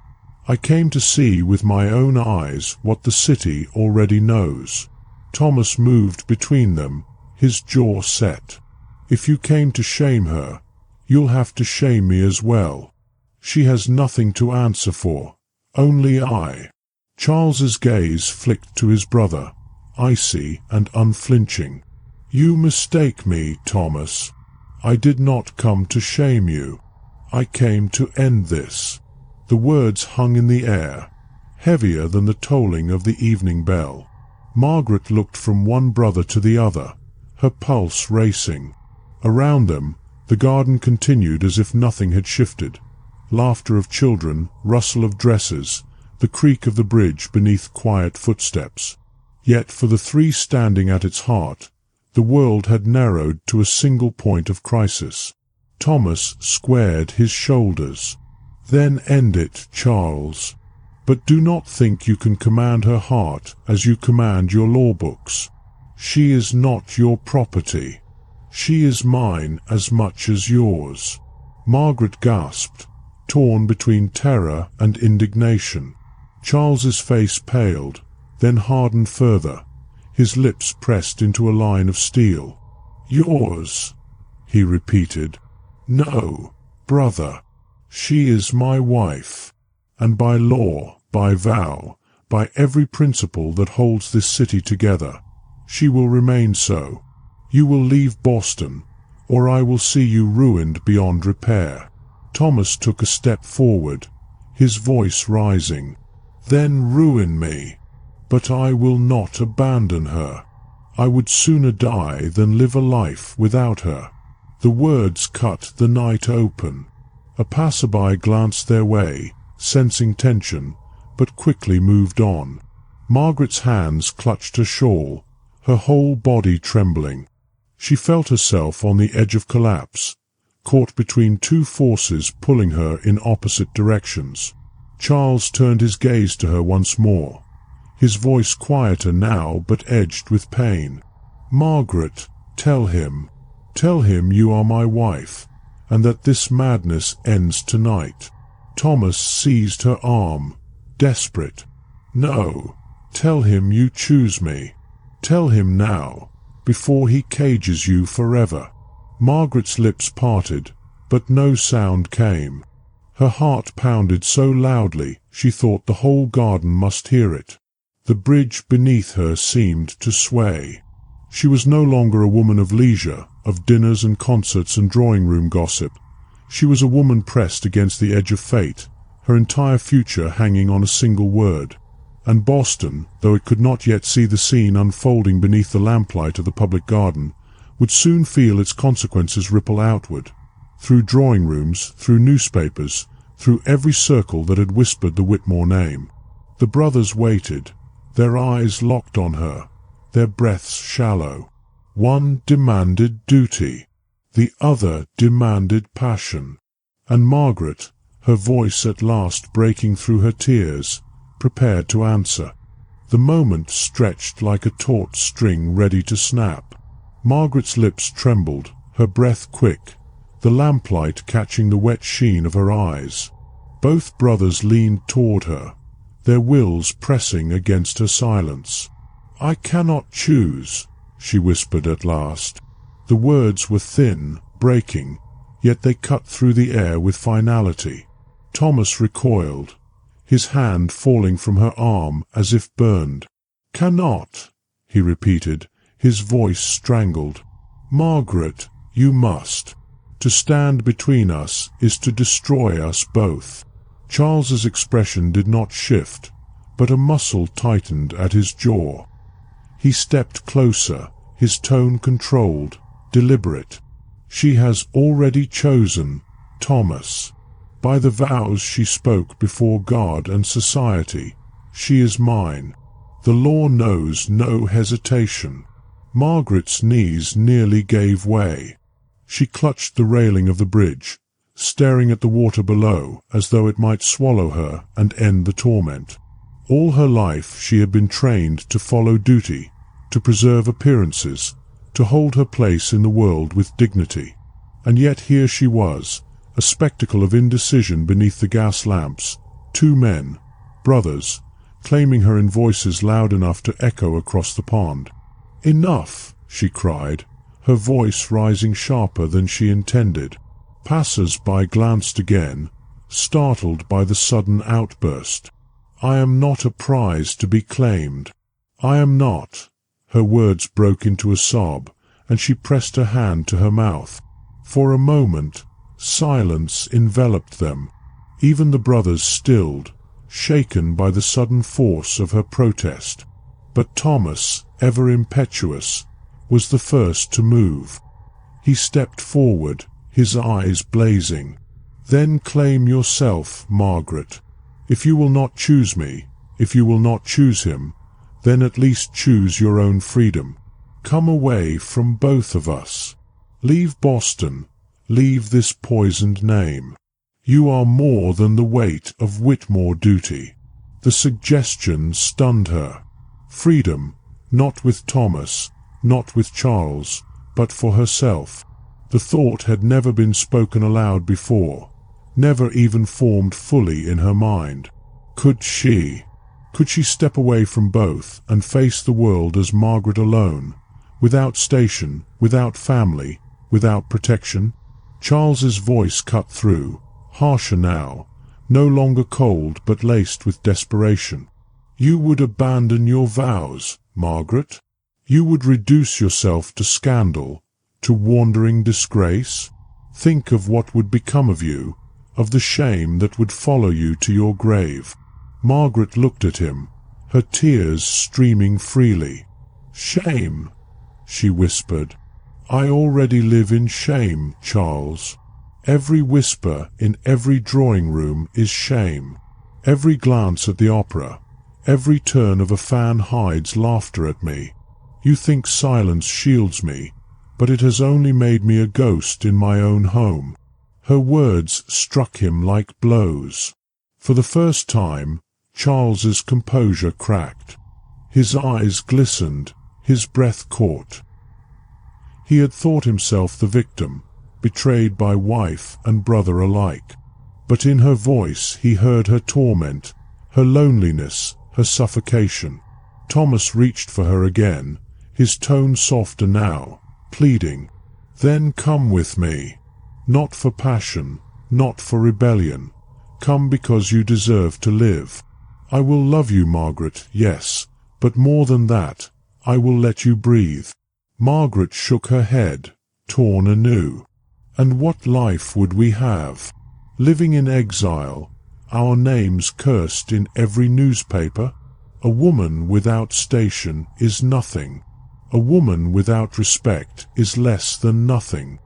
I came to see with my own eyes what the city already knows." Thomas moved between them, his jaw set. "If you came to shame her, you'll have to shame me as well. She has nothing to answer for, only I." Charles's gaze flicked to his brother, icy and unflinching. "You mistake me, Thomas. I did not come to shame you. I came to end this." The words hung in the air, heavier than the tolling of the evening bell. Margaret looked from one brother to the other, her pulse racing. Around them, the garden continued as if nothing had shifted. Laughter of children, rustle of dresses, the creak of the bridge beneath quiet footsteps. Yet for the three standing at its heart, the world had narrowed to a single point of crisis. Thomas squared his shoulders. "Then end it, Charles. But do not think you can command her heart as you command your law books. She is not your property. She is mine as much as yours." Margaret gasped, torn between terror and indignation. Charles's face paled, then hardened further, his lips pressed into a line of steel. "Yours," he repeated. "No, brother. She is my wife, and by law, by vow, by every principle that holds this city together, she will remain so. You will leave Boston, or I will see you ruined beyond repair." Thomas took a step forward, his voice rising. "Then ruin me, but I will not abandon her. I would sooner die than live a life without her." The words cut the night open. A passerby glanced their way, sensing tension, but quickly moved on. Margaret's hands clutched her shawl, her whole body trembling. She felt herself on the edge of collapse, caught between two forces pulling her in opposite directions. Charles turned his gaze to her once more, his voice quieter now but edged with pain. "Margaret, tell him you are my wife, and that this madness ends tonight." Thomas seized her arm, desperate. "No, tell him you choose me. Tell him now, before he cages you forever." Margaret's lips parted, but no sound came. Her heart pounded so loudly she thought the whole garden must hear it. The bridge beneath her seemed to sway. She was no longer a woman of leisure, of dinners and concerts and drawing-room gossip. She was a woman pressed against the edge of fate, her entire future hanging on a single word. And Boston, though it could not yet see the scene unfolding beneath the lamplight of the public garden, would soon feel its consequences ripple outward, through drawing-rooms, through newspapers, through every circle that had whispered the Whitmore name. The brothers waited, their eyes locked on her, their breaths shallow. One demanded duty, the other demanded passion. And Margaret, her voice at last breaking through her tears, prepared to answer. The moment stretched like a taut string ready to snap. Margaret's lips trembled, her breath quick, the lamplight catching the wet sheen of her eyes. Both brothers leaned toward her, their wills pressing against her silence. "I cannot choose," she whispered at last. The words were thin, breaking, yet they cut through the air with finality. Thomas recoiled, his hand falling from her arm as if burned. "Cannot," he repeated, his voice strangled. "Margaret, you must. To stand between us is to destroy us both." Charles's expression did not shift, but a muscle tightened at his jaw. He stepped closer, his tone controlled, deliberate. "She has already chosen, Thomas. By the vows she spoke before God and society, she is mine. The law knows no hesitation." Margaret's knees nearly gave way. She clutched the railing of the bridge, staring at the water below as though it might swallow her and end the torment. All her life she had been trained to follow duty, to preserve appearances, to hold her place in the world with dignity. And yet here she was, a spectacle of indecision beneath the gas lamps, two men, brothers, claiming her in voices loud enough to echo across the pond. "Enough!" she cried, her voice rising sharper than she intended. Passers-by glanced again, startled by the sudden outburst. "I am not a prize to be claimed. I am not." Her words broke into a sob, and she pressed her hand to her mouth. For a moment, silence enveloped them. Even the brothers stilled, shaken by the sudden force of her protest. But Thomas, ever impetuous, was the first to move. He stepped forward, his eyes blazing. "Then claim yourself, Margaret. If you will not choose me, if you will not choose him, then at least choose your own freedom. Come away from both of us. Leave Boston, leave this poisoned name. You are more than the weight of Whitmore duty." The suggestion stunned her. Freedom, not with Thomas, not with Charles, but for herself. The thought had never been spoken aloud before, never even formed fully in her mind. Could she step away from both and face the world as Margaret alone, without station, without family, without protection? Charles's voice cut through, harsher now, no longer cold but laced with desperation. "You would abandon your vows, Margaret? You would reduce yourself to scandal, to wandering disgrace? Think of what would become of you, of the shame that would follow you to your grave." Margaret looked at him, her tears streaming freely. "Shame," she whispered. "I already live in shame, Charles. Every whisper in every drawing room is shame. Every glance at the opera, every turn of a fan hides laughter at me. You think silence shields me, but it has only made me a ghost in my own home." Her words struck him like blows. For the first time, Charles's composure cracked. His eyes glistened, his breath caught. He had thought himself the victim, betrayed by wife and brother alike. But in her voice he heard her torment, her loneliness, her suffocation. Thomas reached for her again, his tone softer now, pleading, "Then come with me. Not for passion, not for rebellion. Come because you deserve to live. I will love you, Margaret, yes, but more than that, I will let you breathe." Margaret shook her head, torn anew. And what life would we have? Living in exile, our names cursed in every newspaper? A woman without station is nothing. A woman without respect is less than nothing.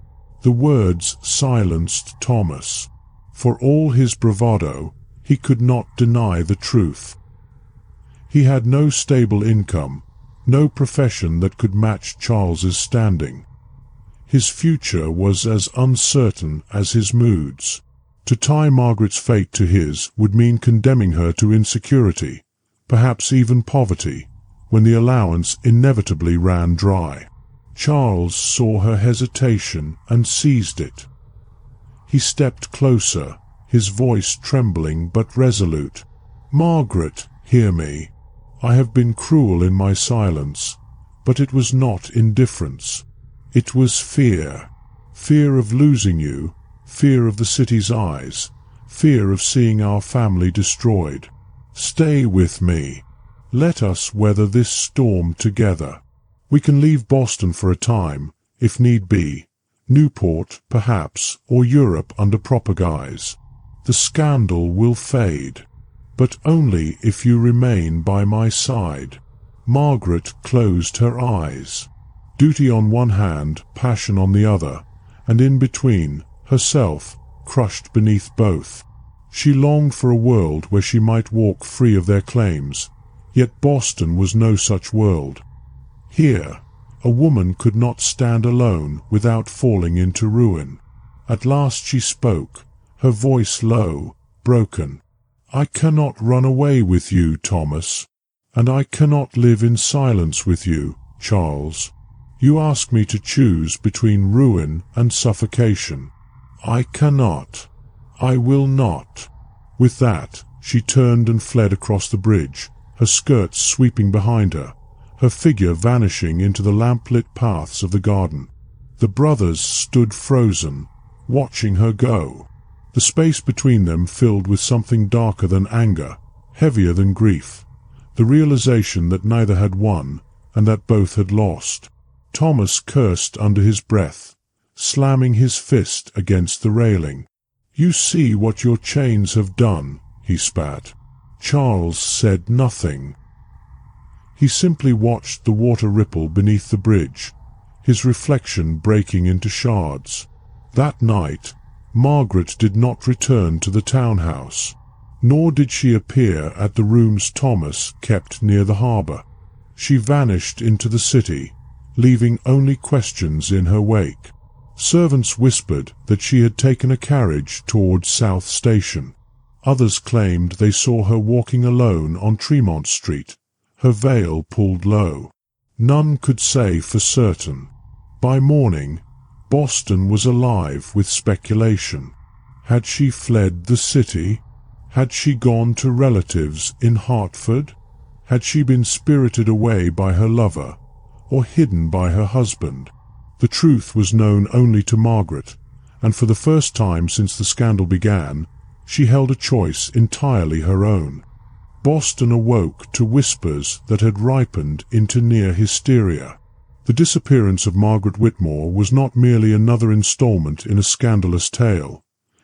The words silenced Thomas. For all his bravado, he could not deny the truth. He had no stable income, no profession that could match Charles's standing. His future was as uncertain as his moods. To tie Margaret's fate to his would mean condemning her to insecurity, perhaps even poverty, when the allowance inevitably ran dry. Charles saw her hesitation and seized it. He stepped closer, his voice trembling but resolute. "Margaret, hear me. I have been cruel in my silence, but it was not indifference. It was fear. Fear of losing you, fear of the city's eyes, fear of seeing our family destroyed. Stay with me. Let us weather this storm together. We can leave Boston for a time, if need be, Newport, perhaps, or Europe under proper guise. The scandal will fade, but only if you remain by my side." Margaret closed her eyes. Duty on one hand, passion on the other, and in between, herself, crushed beneath both. She longed for a world where she might walk free of their claims, yet Boston was no such world. Here, a woman could not stand alone without falling into ruin. At last she spoke, her voice low, broken. "I cannot run away with you, Thomas, and I cannot live in silence with you, Charles. You ask me to choose between ruin and suffocation. I cannot. I will not." With that, she turned and fled across the bridge, her skirts sweeping behind her, her figure vanishing into the lamp-lit paths of the garden. The brothers stood frozen, watching her go. The space between them filled with something darker than anger, heavier than grief, the realization that neither had won, and that both had lost. Thomas cursed under his breath, slamming his fist against the railing. "You see what your chains have done," he spat. Charles said nothing. He simply watched the water ripple beneath the bridge, his reflection breaking into shards. That night, Margaret did not return to the townhouse, nor did she appear at the rooms Thomas kept near the harbour. She vanished into the city, leaving only questions in her wake. Servants whispered that she had taken a carriage towards South Station. Others claimed they saw her walking alone on Tremont Street, her veil pulled low. None could say for certain. By morning, Boston was alive with speculation. Had she fled the city? Had she gone to relatives in Hartford? Had she been spirited away by her lover, or hidden by her husband? The truth was known only to Margaret, and for the first time since the scandal began, she held a choice entirely her own. Boston awoke to whispers that had ripened into near hysteria. The disappearance of Margaret Whitmore was not merely another installment in a scandalous tale.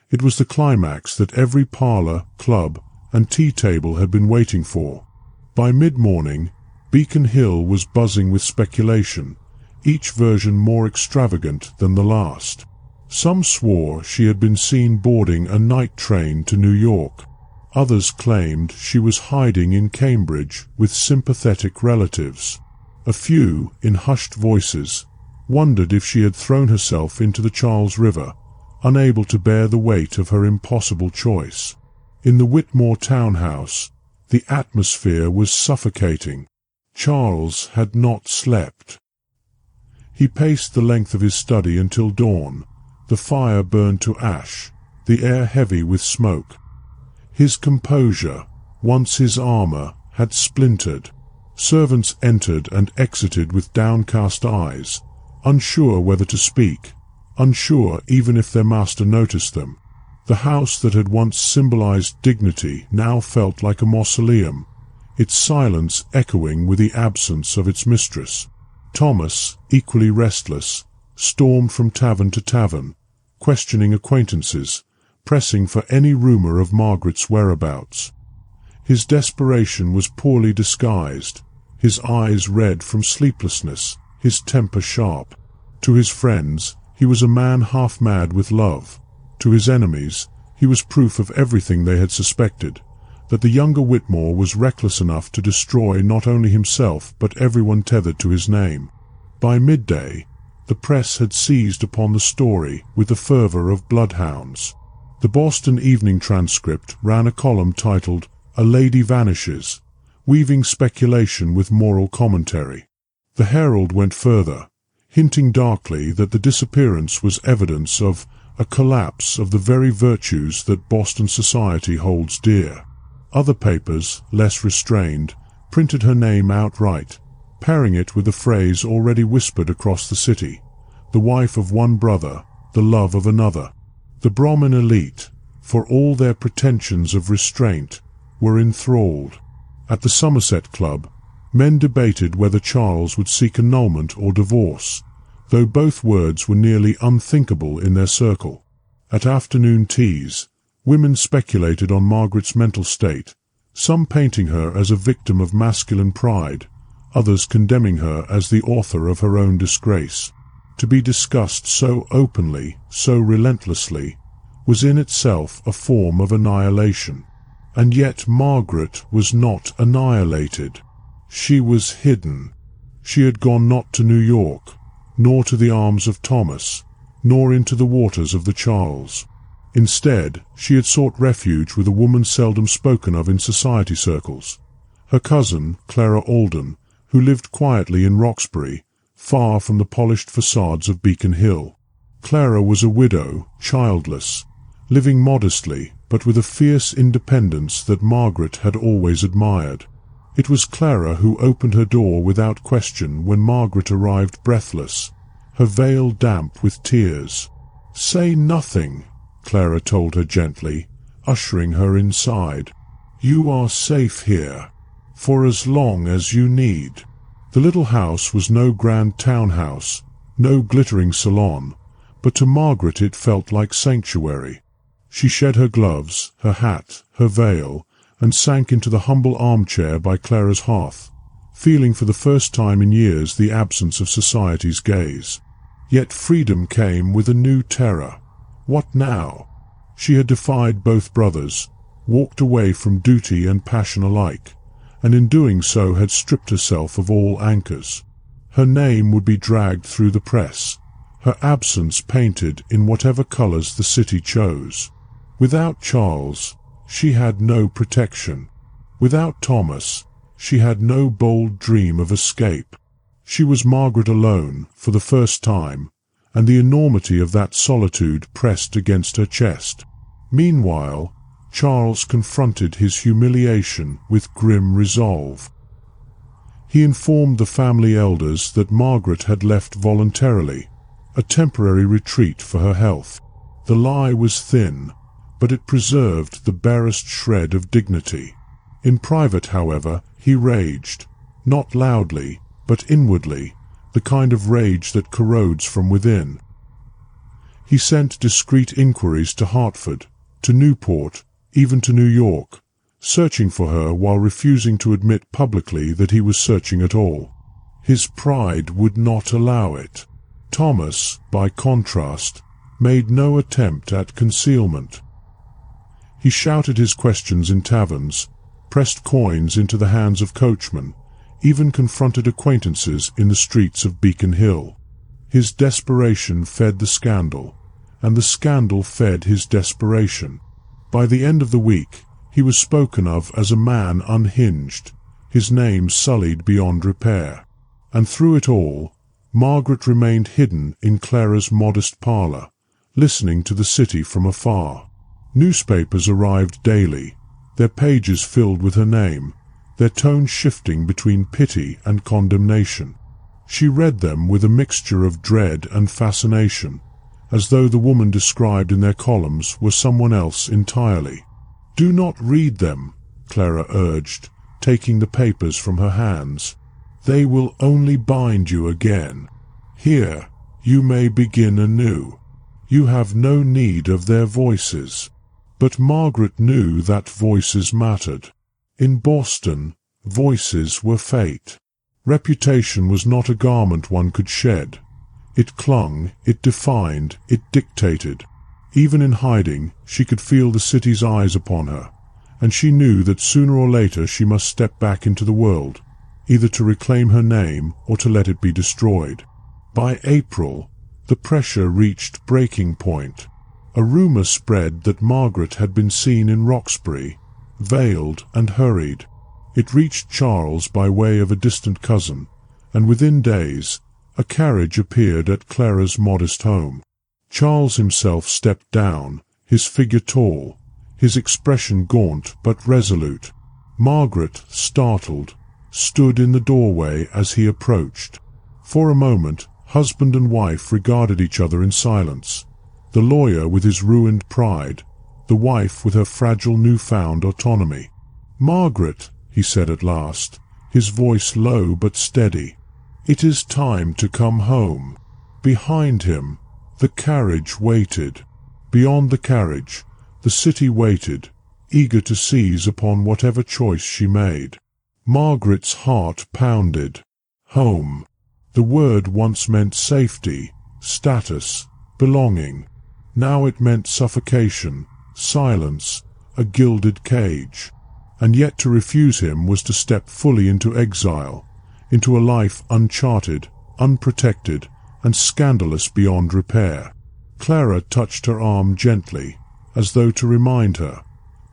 It was the climax that every parlour, club, and tea table had been waiting for. By mid-morning, Beacon Hill was buzzing with speculation, each version more extravagant than the last. Some swore she had been seen boarding a night train to New York. Others claimed she was hiding in Cambridge with sympathetic relatives. A few, in hushed voices, wondered if she had thrown herself into the Charles River, unable to bear the weight of her impossible choice. In the Whitmore townhouse, the atmosphere was suffocating. Charles had not slept. He paced the length of his study until dawn. The fire burned to ash, the air heavy with smoke. His composure, once his armor, had splintered. Servants entered and exited with downcast eyes, unsure whether to speak, unsure even if their master noticed them. The house that had once symbolized dignity now felt like a mausoleum, its silence echoing with the absence of its mistress. Thomas, equally restless, stormed from tavern to tavern, questioning acquaintances, pressing for any rumor of Margaret's whereabouts. His desperation was poorly disguised, his eyes red from sleeplessness, his temper sharp. To his friends, he was a man half mad with love. To his enemies, he was proof of everything they had suspected, that the younger Whitmore was reckless enough to destroy not only himself but everyone tethered to his name. By midday, the press had seized upon the story with the fervor of bloodhounds. The Boston Evening Transcript ran a column titled, "A Lady Vanishes," weaving speculation with moral commentary. The Herald went further, hinting darkly that the disappearance was evidence of a collapse of the very virtues that Boston society holds dear. Other papers, less restrained, printed her name outright, pairing it with the phrase already whispered across the city: the wife of one brother, the love of another. The Brahmin elite, for all their pretensions of restraint, were enthralled. At the Somerset Club, men debated whether Charles would seek annulment or divorce, though both words were nearly unthinkable in their circle. At afternoon teas, women speculated on Margaret's mental state, some painting her as a victim of masculine pride, others condemning her as the author of her own disgrace. To be discussed so openly, so relentlessly, was in itself a form of annihilation. And yet Margaret was not annihilated. She was hidden. She had gone not to New York, nor to the arms of Thomas, nor into the waters of the Charles. Instead, she had sought refuge with a woman seldom spoken of in society circles, her cousin, Clara Alden, who lived quietly in Roxbury, far from the polished facades of Beacon Hill. Clara was a widow, childless, living modestly, but with a fierce independence that Margaret had always admired. It was Clara who opened her door without question when Margaret arrived breathless, her veil damp with tears. "Say nothing," Clara told her gently, ushering her inside. "You are safe here, for as long as you need." The little house was no grand townhouse, no glittering salon, but to Margaret it felt like sanctuary. She shed her gloves, her hat, her veil, and sank into the humble armchair by Clara's hearth, feeling for the first time in years the absence of society's gaze. Yet freedom came with a new terror. What now? She had defied both brothers, walked away from duty and passion alike, and in doing so had stripped herself of all anchors. Her name would be dragged through the press, her absence painted in whatever colors the city chose. Without Charles, she had no protection. Without Thomas, she had no bold dream of escape. She was Margaret alone, for the first time, and the enormity of that solitude pressed against her chest. Meanwhile, Charles confronted his humiliation with grim resolve. He informed the family elders that Margaret had left voluntarily, a temporary retreat for her health. The lie was thin, but it preserved the barest shred of dignity. In private, however, he raged, not loudly, but inwardly, the kind of rage that corrodes from within. He sent discreet inquiries to Hartford, to Newport, even to New York, searching for her while refusing to admit publicly that he was searching at all. His pride would not allow it. Thomas, by contrast, made no attempt at concealment. He shouted his questions in taverns, pressed coins into the hands of coachmen, even confronted acquaintances in the streets of Beacon Hill. His desperation fed the scandal, and the scandal fed his desperation. By the end of the week, he was spoken of as a man unhinged, his name sullied beyond repair. And through it all, Margaret remained hidden in Clara's modest parlour, listening to the city from afar. Newspapers arrived daily, their pages filled with her name, their tone shifting between pity and condemnation. She read them with a mixture of dread and fascination, as though the woman described in their columns were someone else entirely. "Do not read them," Clara urged, taking the papers from her hands. "They will only bind you again. Here, you may begin anew. You have no need of their voices." But Margaret knew that voices mattered. In Boston, voices were fate. Reputation was not a garment one could shed. It clung, it defined, it dictated. Even in hiding, she could feel the city's eyes upon her, and she knew that sooner or later she must step back into the world, either to reclaim her name or to let it be destroyed. By April, the pressure reached breaking point. A rumour spread that Margaret had been seen in Roxbury, veiled and hurried. It reached Charles by way of a distant cousin, and within days a carriage appeared at Clara's modest home. Charles himself stepped down, his figure tall, his expression gaunt but resolute. Margaret, startled, stood in the doorway as he approached. For a moment, husband and wife regarded each other in silence. The lawyer with his ruined pride, the wife with her fragile newfound autonomy. "Margaret," he said at last, his voice low but steady, "it is time to come home." Behind him, the carriage waited. Beyond the carriage, the city waited, eager to seize upon whatever choice she made. Margaret's heart pounded. Home. The word once meant safety, status, belonging. Now it meant suffocation, silence, a gilded cage. And yet to refuse him was to step fully into exile, into a life uncharted, unprotected, and scandalous beyond repair. Clara touched her arm gently, as though to remind her.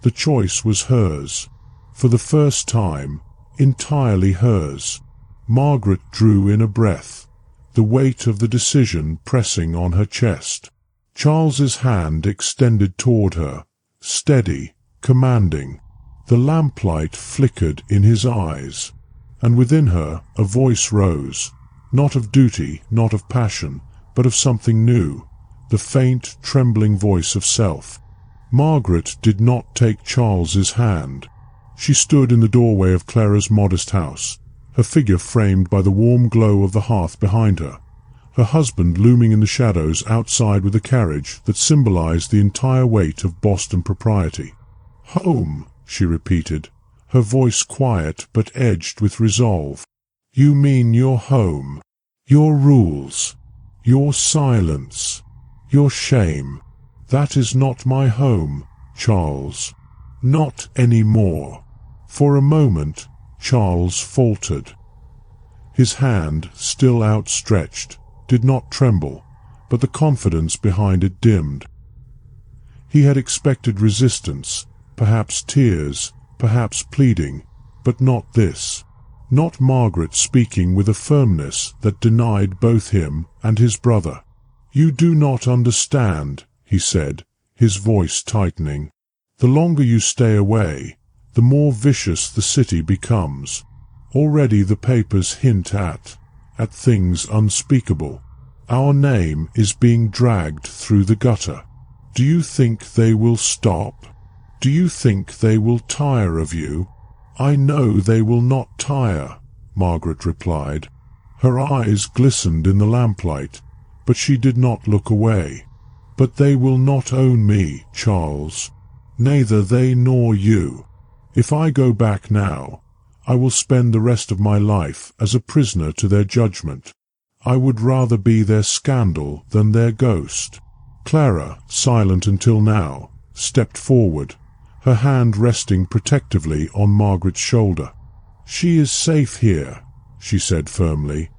The choice was hers. For the first time, entirely hers. Margaret drew in a breath, the weight of the decision pressing on her chest. Charles's hand extended toward her, steady, commanding. The lamplight flickered in his eyes, and within her a voice rose, not of duty, not of passion, but of something new, the faint, trembling voice of self. Margaret did not take Charles's hand. She stood in the doorway of Clara's modest house, her figure framed by the warm glow of the hearth behind her, her husband looming in the shadows outside with a carriage that symbolized the entire weight of Boston propriety. "Home," she repeated, her voice quiet but edged with resolve. "You mean your home, your rules, your silence, your shame. That is not my home, Charles. Not any more." For a moment, Charles faltered. His hand, still outstretched, did not tremble, but the confidence behind it dimmed. He had expected resistance, perhaps tears, perhaps pleading, but not this. Not Margaret speaking with a firmness that denied both him and his brother. "You do not understand," he said, his voice tightening. "The longer you stay away, the more vicious the city becomes. Already the papers hint at things unspeakable. Our name is being dragged through the gutter. Do you think they will stop? Do you think they will tire of you?" "I know they will not tire," Margaret replied. Her eyes glistened in the lamplight, but she did not look away. "But they will not own me, Charles. Neither they nor you. If I go back now, I will spend the rest of my life as a prisoner to their judgment. I would rather be their scandal than their ghost." Clara, silent until now, stepped forward, her hand resting protectively on Margaret's shoulder. "She is safe here," she said firmly.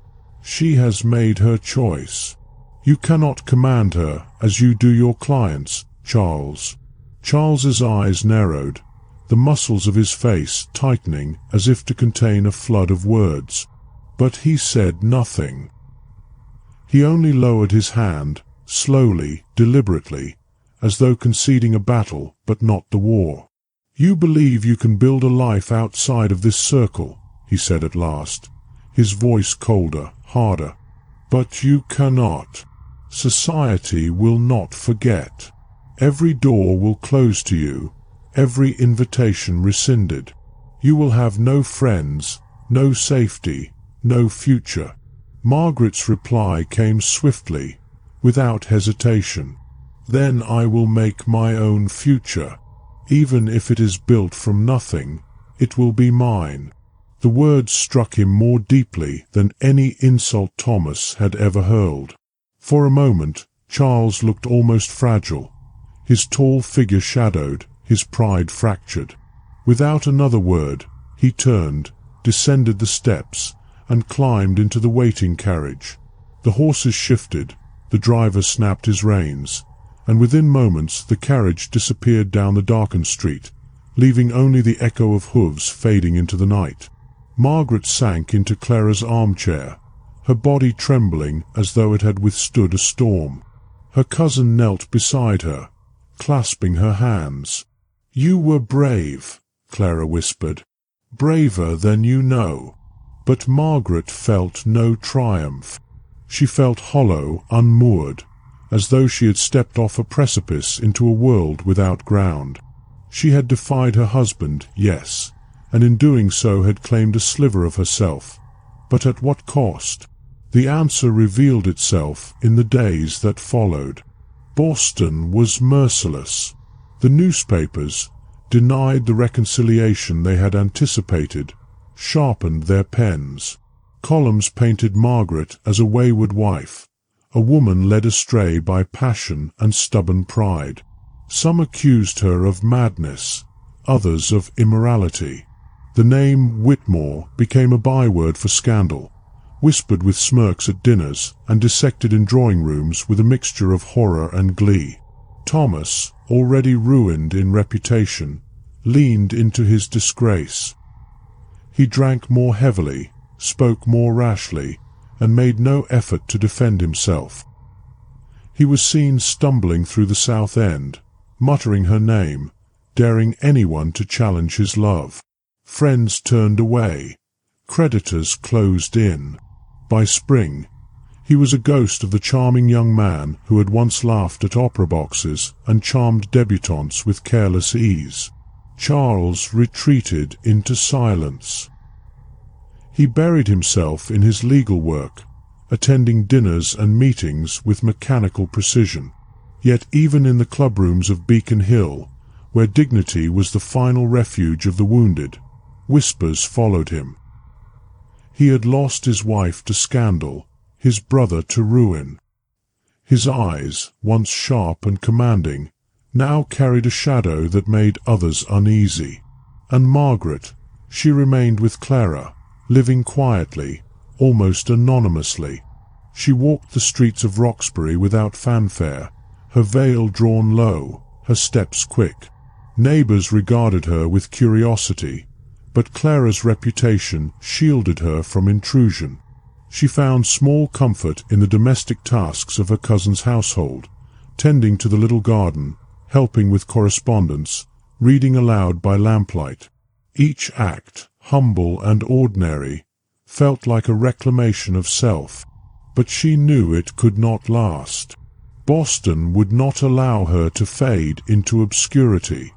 "She has made her choice. You cannot command her as you do your clients, Charles." Charles's eyes narrowed, the muscles of his face tightening as if to contain a flood of words. But he said nothing. He only lowered his hand, slowly, deliberately, as though conceding a battle but not the war. "You believe you can build a life outside of this circle," he said at last, his voice colder, harder. "But you cannot. Society will not forget. Every door will close to you, every invitation rescinded. You will have no friends, no safety, no future." Margaret's reply came swiftly, without hesitation. "Then I will make my own future. Even if it is built from nothing, it will be mine." The words struck him more deeply than any insult Thomas had ever hurled. For a moment, Charles looked almost fragile, his tall figure shadowed, his pride fractured. Without another word, he turned, descended the steps, and climbed into the waiting carriage. The horses shifted, the driver snapped his reins, and within moments the carriage disappeared down the darkened street, leaving only the echo of hooves fading into the night. Margaret sank into Clara's armchair, her body trembling as though it had withstood a storm. Her cousin knelt beside her, clasping her hands. "You were brave," Clara whispered, "braver than you know." But Margaret felt no triumph. She felt hollow, unmoored, as though she had stepped off a precipice into a world without ground. She had defied her husband, yes, and in doing so had claimed a sliver of herself. But at what cost? The answer revealed itself in the days that followed. Boston was merciless. The newspapers, denied the reconciliation they had anticipated, sharpened their pens. Columns painted Margaret as a wayward wife, a woman led astray by passion and stubborn pride. Some accused her of madness, others of immorality. The name Whitmore became a byword for scandal, whispered with smirks at dinners and dissected in drawing rooms with a mixture of horror and glee. Thomas, already ruined in reputation, leaned into his disgrace. He drank more heavily, spoke more rashly, and made no effort to defend himself. He was seen stumbling through the South End, muttering her name, daring anyone to challenge his love. Friends turned away, creditors closed in. By spring, he was a ghost of the charming young man who had once laughed at opera boxes and charmed debutantes with careless ease. Charles retreated into silence. He buried himself in his legal work, attending dinners and meetings with mechanical precision. Yet even in the clubrooms of Beacon Hill, where dignity was the final refuge of the wounded, whispers followed him. He had lost his wife to scandal, his brother to ruin. His eyes, once sharp and commanding, now carried a shadow that made others uneasy. And Margaret, she remained with Clara, living quietly, almost anonymously. She walked the streets of Roxbury without fanfare, her veil drawn low, her steps quick. Neighbours regarded her with curiosity, but Clara's reputation shielded her from intrusion. She found small comfort in the domestic tasks of her cousin's household, tending to the little garden, helping with correspondence, reading aloud by lamplight. Each act, humble and ordinary, felt like a reclamation of self, but she knew it could not last. Boston would not allow her to fade into obscurity.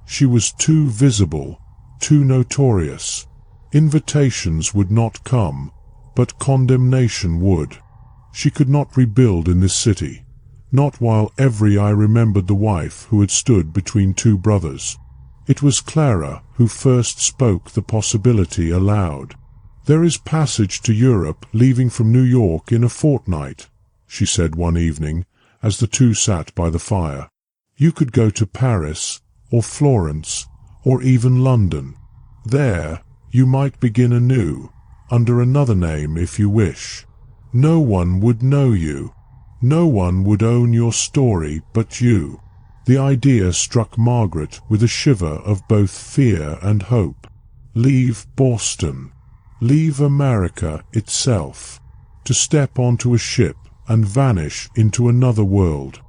She was too visible, too notorious. Invitations would not come, but condemnation would. She could not rebuild in this city, not while every eye remembered the wife who had stood between two brothers. It was Clara who first spoke the possibility aloud. "There is passage to Europe leaving from New York in a fortnight," she said one evening, as the two sat by the fire. "You could go to Paris, or Florence, or even London. There, you might begin anew, under another name if you wish. No one would know you. No one would own your story but you." The idea struck Margaret with a shiver of both fear and hope. Leave Boston. Leave America itself. To step onto a ship and vanish into another world.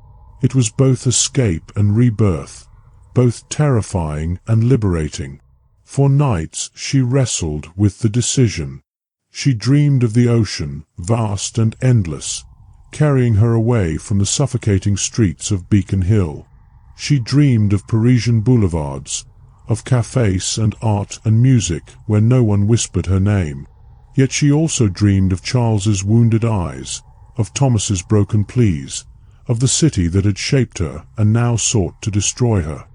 It was both escape and rebirth, both terrifying and liberating. For nights she wrestled with the decision. She dreamed of the ocean, vast and endless, carrying her away from the suffocating streets of Beacon Hill. She dreamed of Parisian boulevards, of cafes and art and music where no one whispered her name. Yet she also dreamed of Charles's wounded eyes, of Thomas's broken pleas, of the city that had shaped her and now sought to destroy her.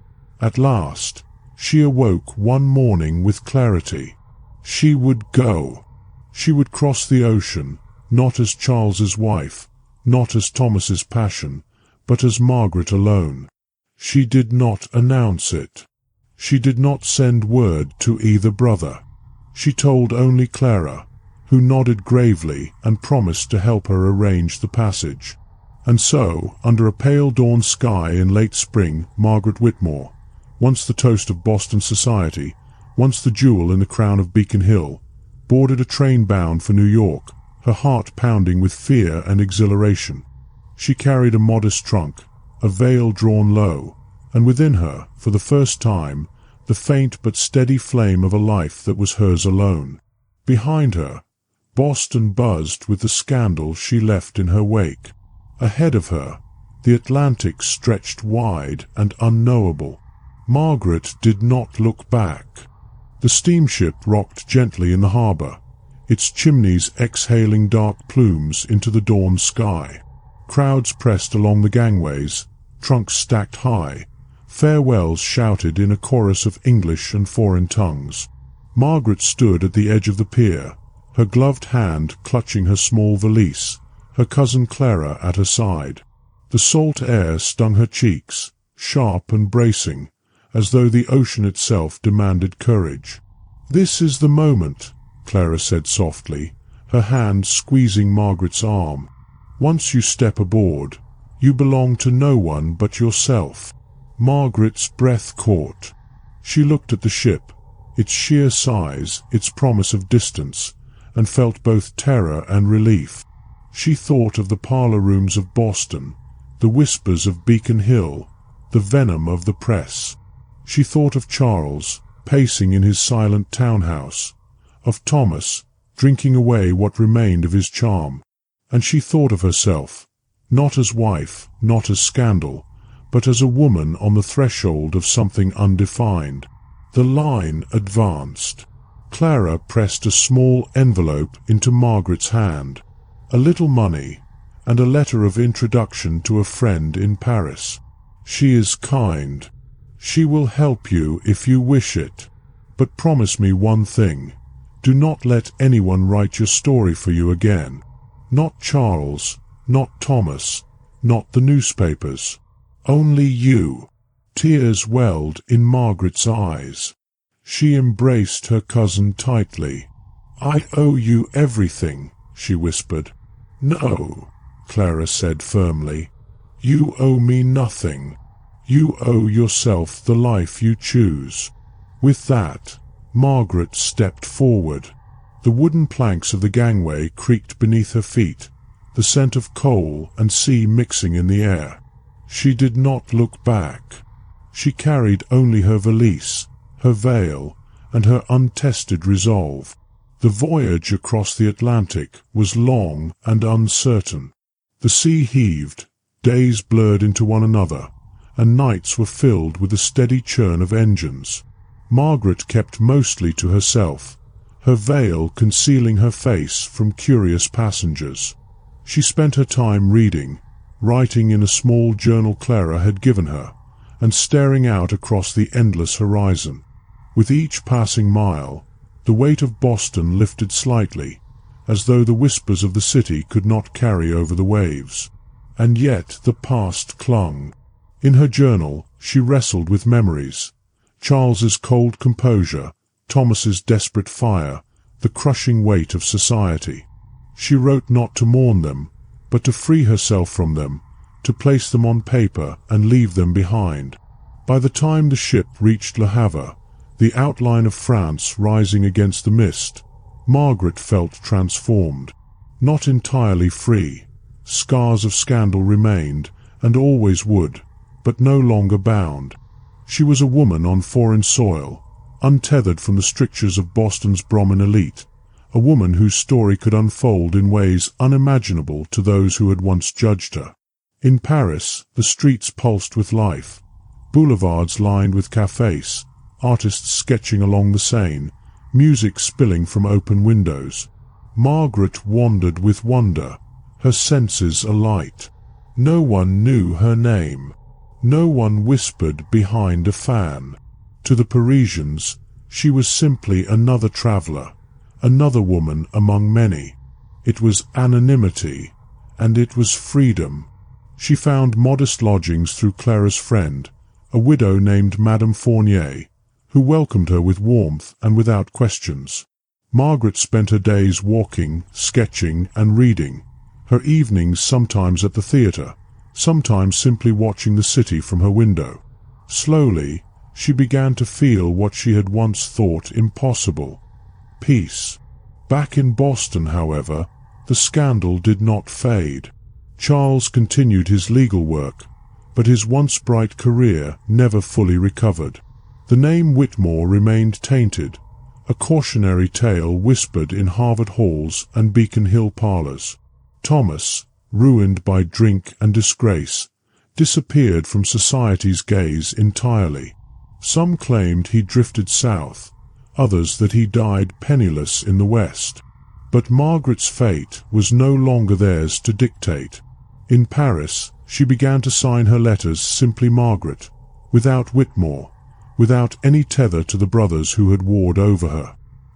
At last, she awoke one morning with clarity. She would go. She would cross the ocean, not as Charles's wife, not as Thomas's passion, but as Margaret alone. She did not announce it. She did not send word to either brother. She told only Clara, who nodded gravely and promised to help her arrange the passage. And so, under a pale dawn sky in late spring, Margaret Whitmore, once the toast of Boston society, once the jewel in the crown of Beacon Hill, boarded a train bound for New York, her heart pounding with fear and exhilaration. She carried a modest trunk, a veil drawn low, and within her, for the first time, the faint but steady flame of a life that was hers alone. Behind her, Boston buzzed with the scandal she left in her wake. Ahead of her, the Atlantic stretched wide and unknowable. Margaret did not look back. The steamship rocked gently in the harbor, its chimneys exhaling dark plumes into the dawn sky. Crowds pressed along the gangways, trunks stacked high, farewells shouted in a chorus of English and foreign tongues. Margaret stood at the edge of the pier, her gloved hand clutching her small valise, her cousin Clara at her side. The salt air stung her cheeks, sharp and bracing, as though the ocean itself demanded courage. "This is the moment," Clara said softly, her hand squeezing Margaret's arm. "Once you step aboard, you belong to no one but yourself." Margaret's breath caught. She looked at the ship, its sheer size, its promise of distance, and felt both terror and relief. She thought of the parlor rooms of Boston, the whispers of Beacon Hill, the venom of the press. She thought of Charles, pacing in his silent townhouse, of Thomas, drinking away what remained of his charm. And she thought of herself, not as wife, not as scandal, but as a woman on the threshold of something undefined. The line advanced. Clara pressed a small envelope into Margaret's hand. A little money, and a letter of introduction to a friend in Paris. "She is kind. She will help you if you wish it. But promise me one thing. Do not let anyone write your story for you again. Not Charles, not Thomas, not the newspapers. Only you." Tears welled in Margaret's eyes. She embraced her cousin tightly. "I owe you everything," she whispered. "No," Clara said firmly. "You owe me nothing. You owe yourself the life you choose." With that, Margaret stepped forward. The wooden planks of the gangway creaked beneath her feet, the scent of coal and sea mixing in the air. She did not look back. She carried only her valise, her veil, and her untested resolve. The voyage across the Atlantic was long and uncertain. The sea heaved, days blurred into one another, and nights were filled with the steady churn of engines. Margaret kept mostly to herself, her veil concealing her face from curious passengers. She spent her time reading, writing in a small journal Clara had given her, and staring out across the endless horizon. With each passing mile, the weight of Boston lifted slightly, as though the whispers of the city could not carry over the waves. and yet the past clung. In her journal, she wrestled with memories. Charles's cold composure, Thomas's desperate fire, the crushing weight of society. She wrote not to mourn them, but to free herself from them, to place them on paper and leave them behind. By the time the ship reached Le Havre, the outline of France rising against the mist, Margaret felt transformed. Not entirely free. Scars of scandal remained, and always would, but no longer bound. She was a woman on foreign soil, untethered from the strictures of Boston's Brahmin elite, a woman whose story could unfold in ways unimaginable to those who had once judged her. In Paris, the streets pulsed with life, boulevards lined with cafes, artists sketching along the Seine, music spilling from open windows. Margaret wandered with wonder, her senses alight. No one knew her name. No one whispered behind a fan. To the Parisians, she was simply another traveller, another woman among many. It was anonymity, and it was freedom. She found modest lodgings through Clara's friend, a widow named Madame Fournier, who welcomed her with warmth and without questions. Margaret spent her days walking, sketching, and reading, her evenings sometimes at the theatre, sometimes simply watching the city from her window. Slowly, she began to feel what she had once thought impossible: peace. Back in Boston, however, the scandal did not fade. Charles continued his legal work, but his once bright career never fully recovered. The name Whitmore remained tainted, a cautionary tale whispered in Harvard halls and Beacon Hill parlors. Thomas, ruined by drink and disgrace, disappeared from society's gaze entirely. Some claimed he drifted south, others that he died penniless in the West. But Margaret's fate was no longer theirs to dictate. In Paris, she began to sign her letters simply Margaret, without Whitmore, without any tether to the brothers who had warred over her.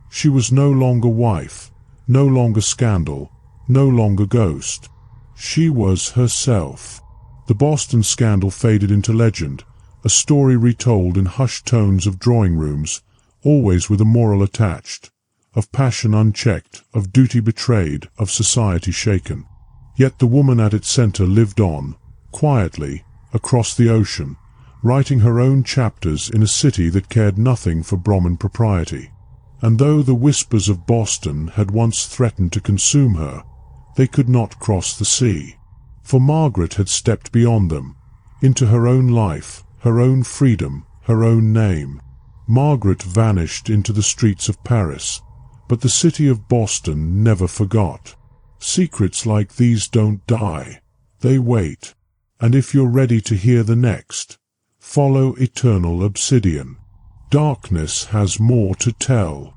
She was no longer wife, no longer scandal, no longer ghost. She was herself. The Boston scandal faded into legend, a story retold in hushed tones of drawing rooms, always with a moral attached, of passion unchecked, of duty betrayed, of society shaken. Yet the woman at its center lived on, quietly, across the ocean, writing her own chapters in a city that cared nothing for Brahmin propriety. And though the whispers of Boston had once threatened to consume her, they could not cross the sea. For Margaret had stepped beyond them, into her own life, her own freedom, her own name. Margaret vanished into the streets of Paris, but the city of Boston never forgot. Secrets like these don't die, they wait. And if you're ready to hear the next, follow Eternal Obsidian. Darkness has more to tell.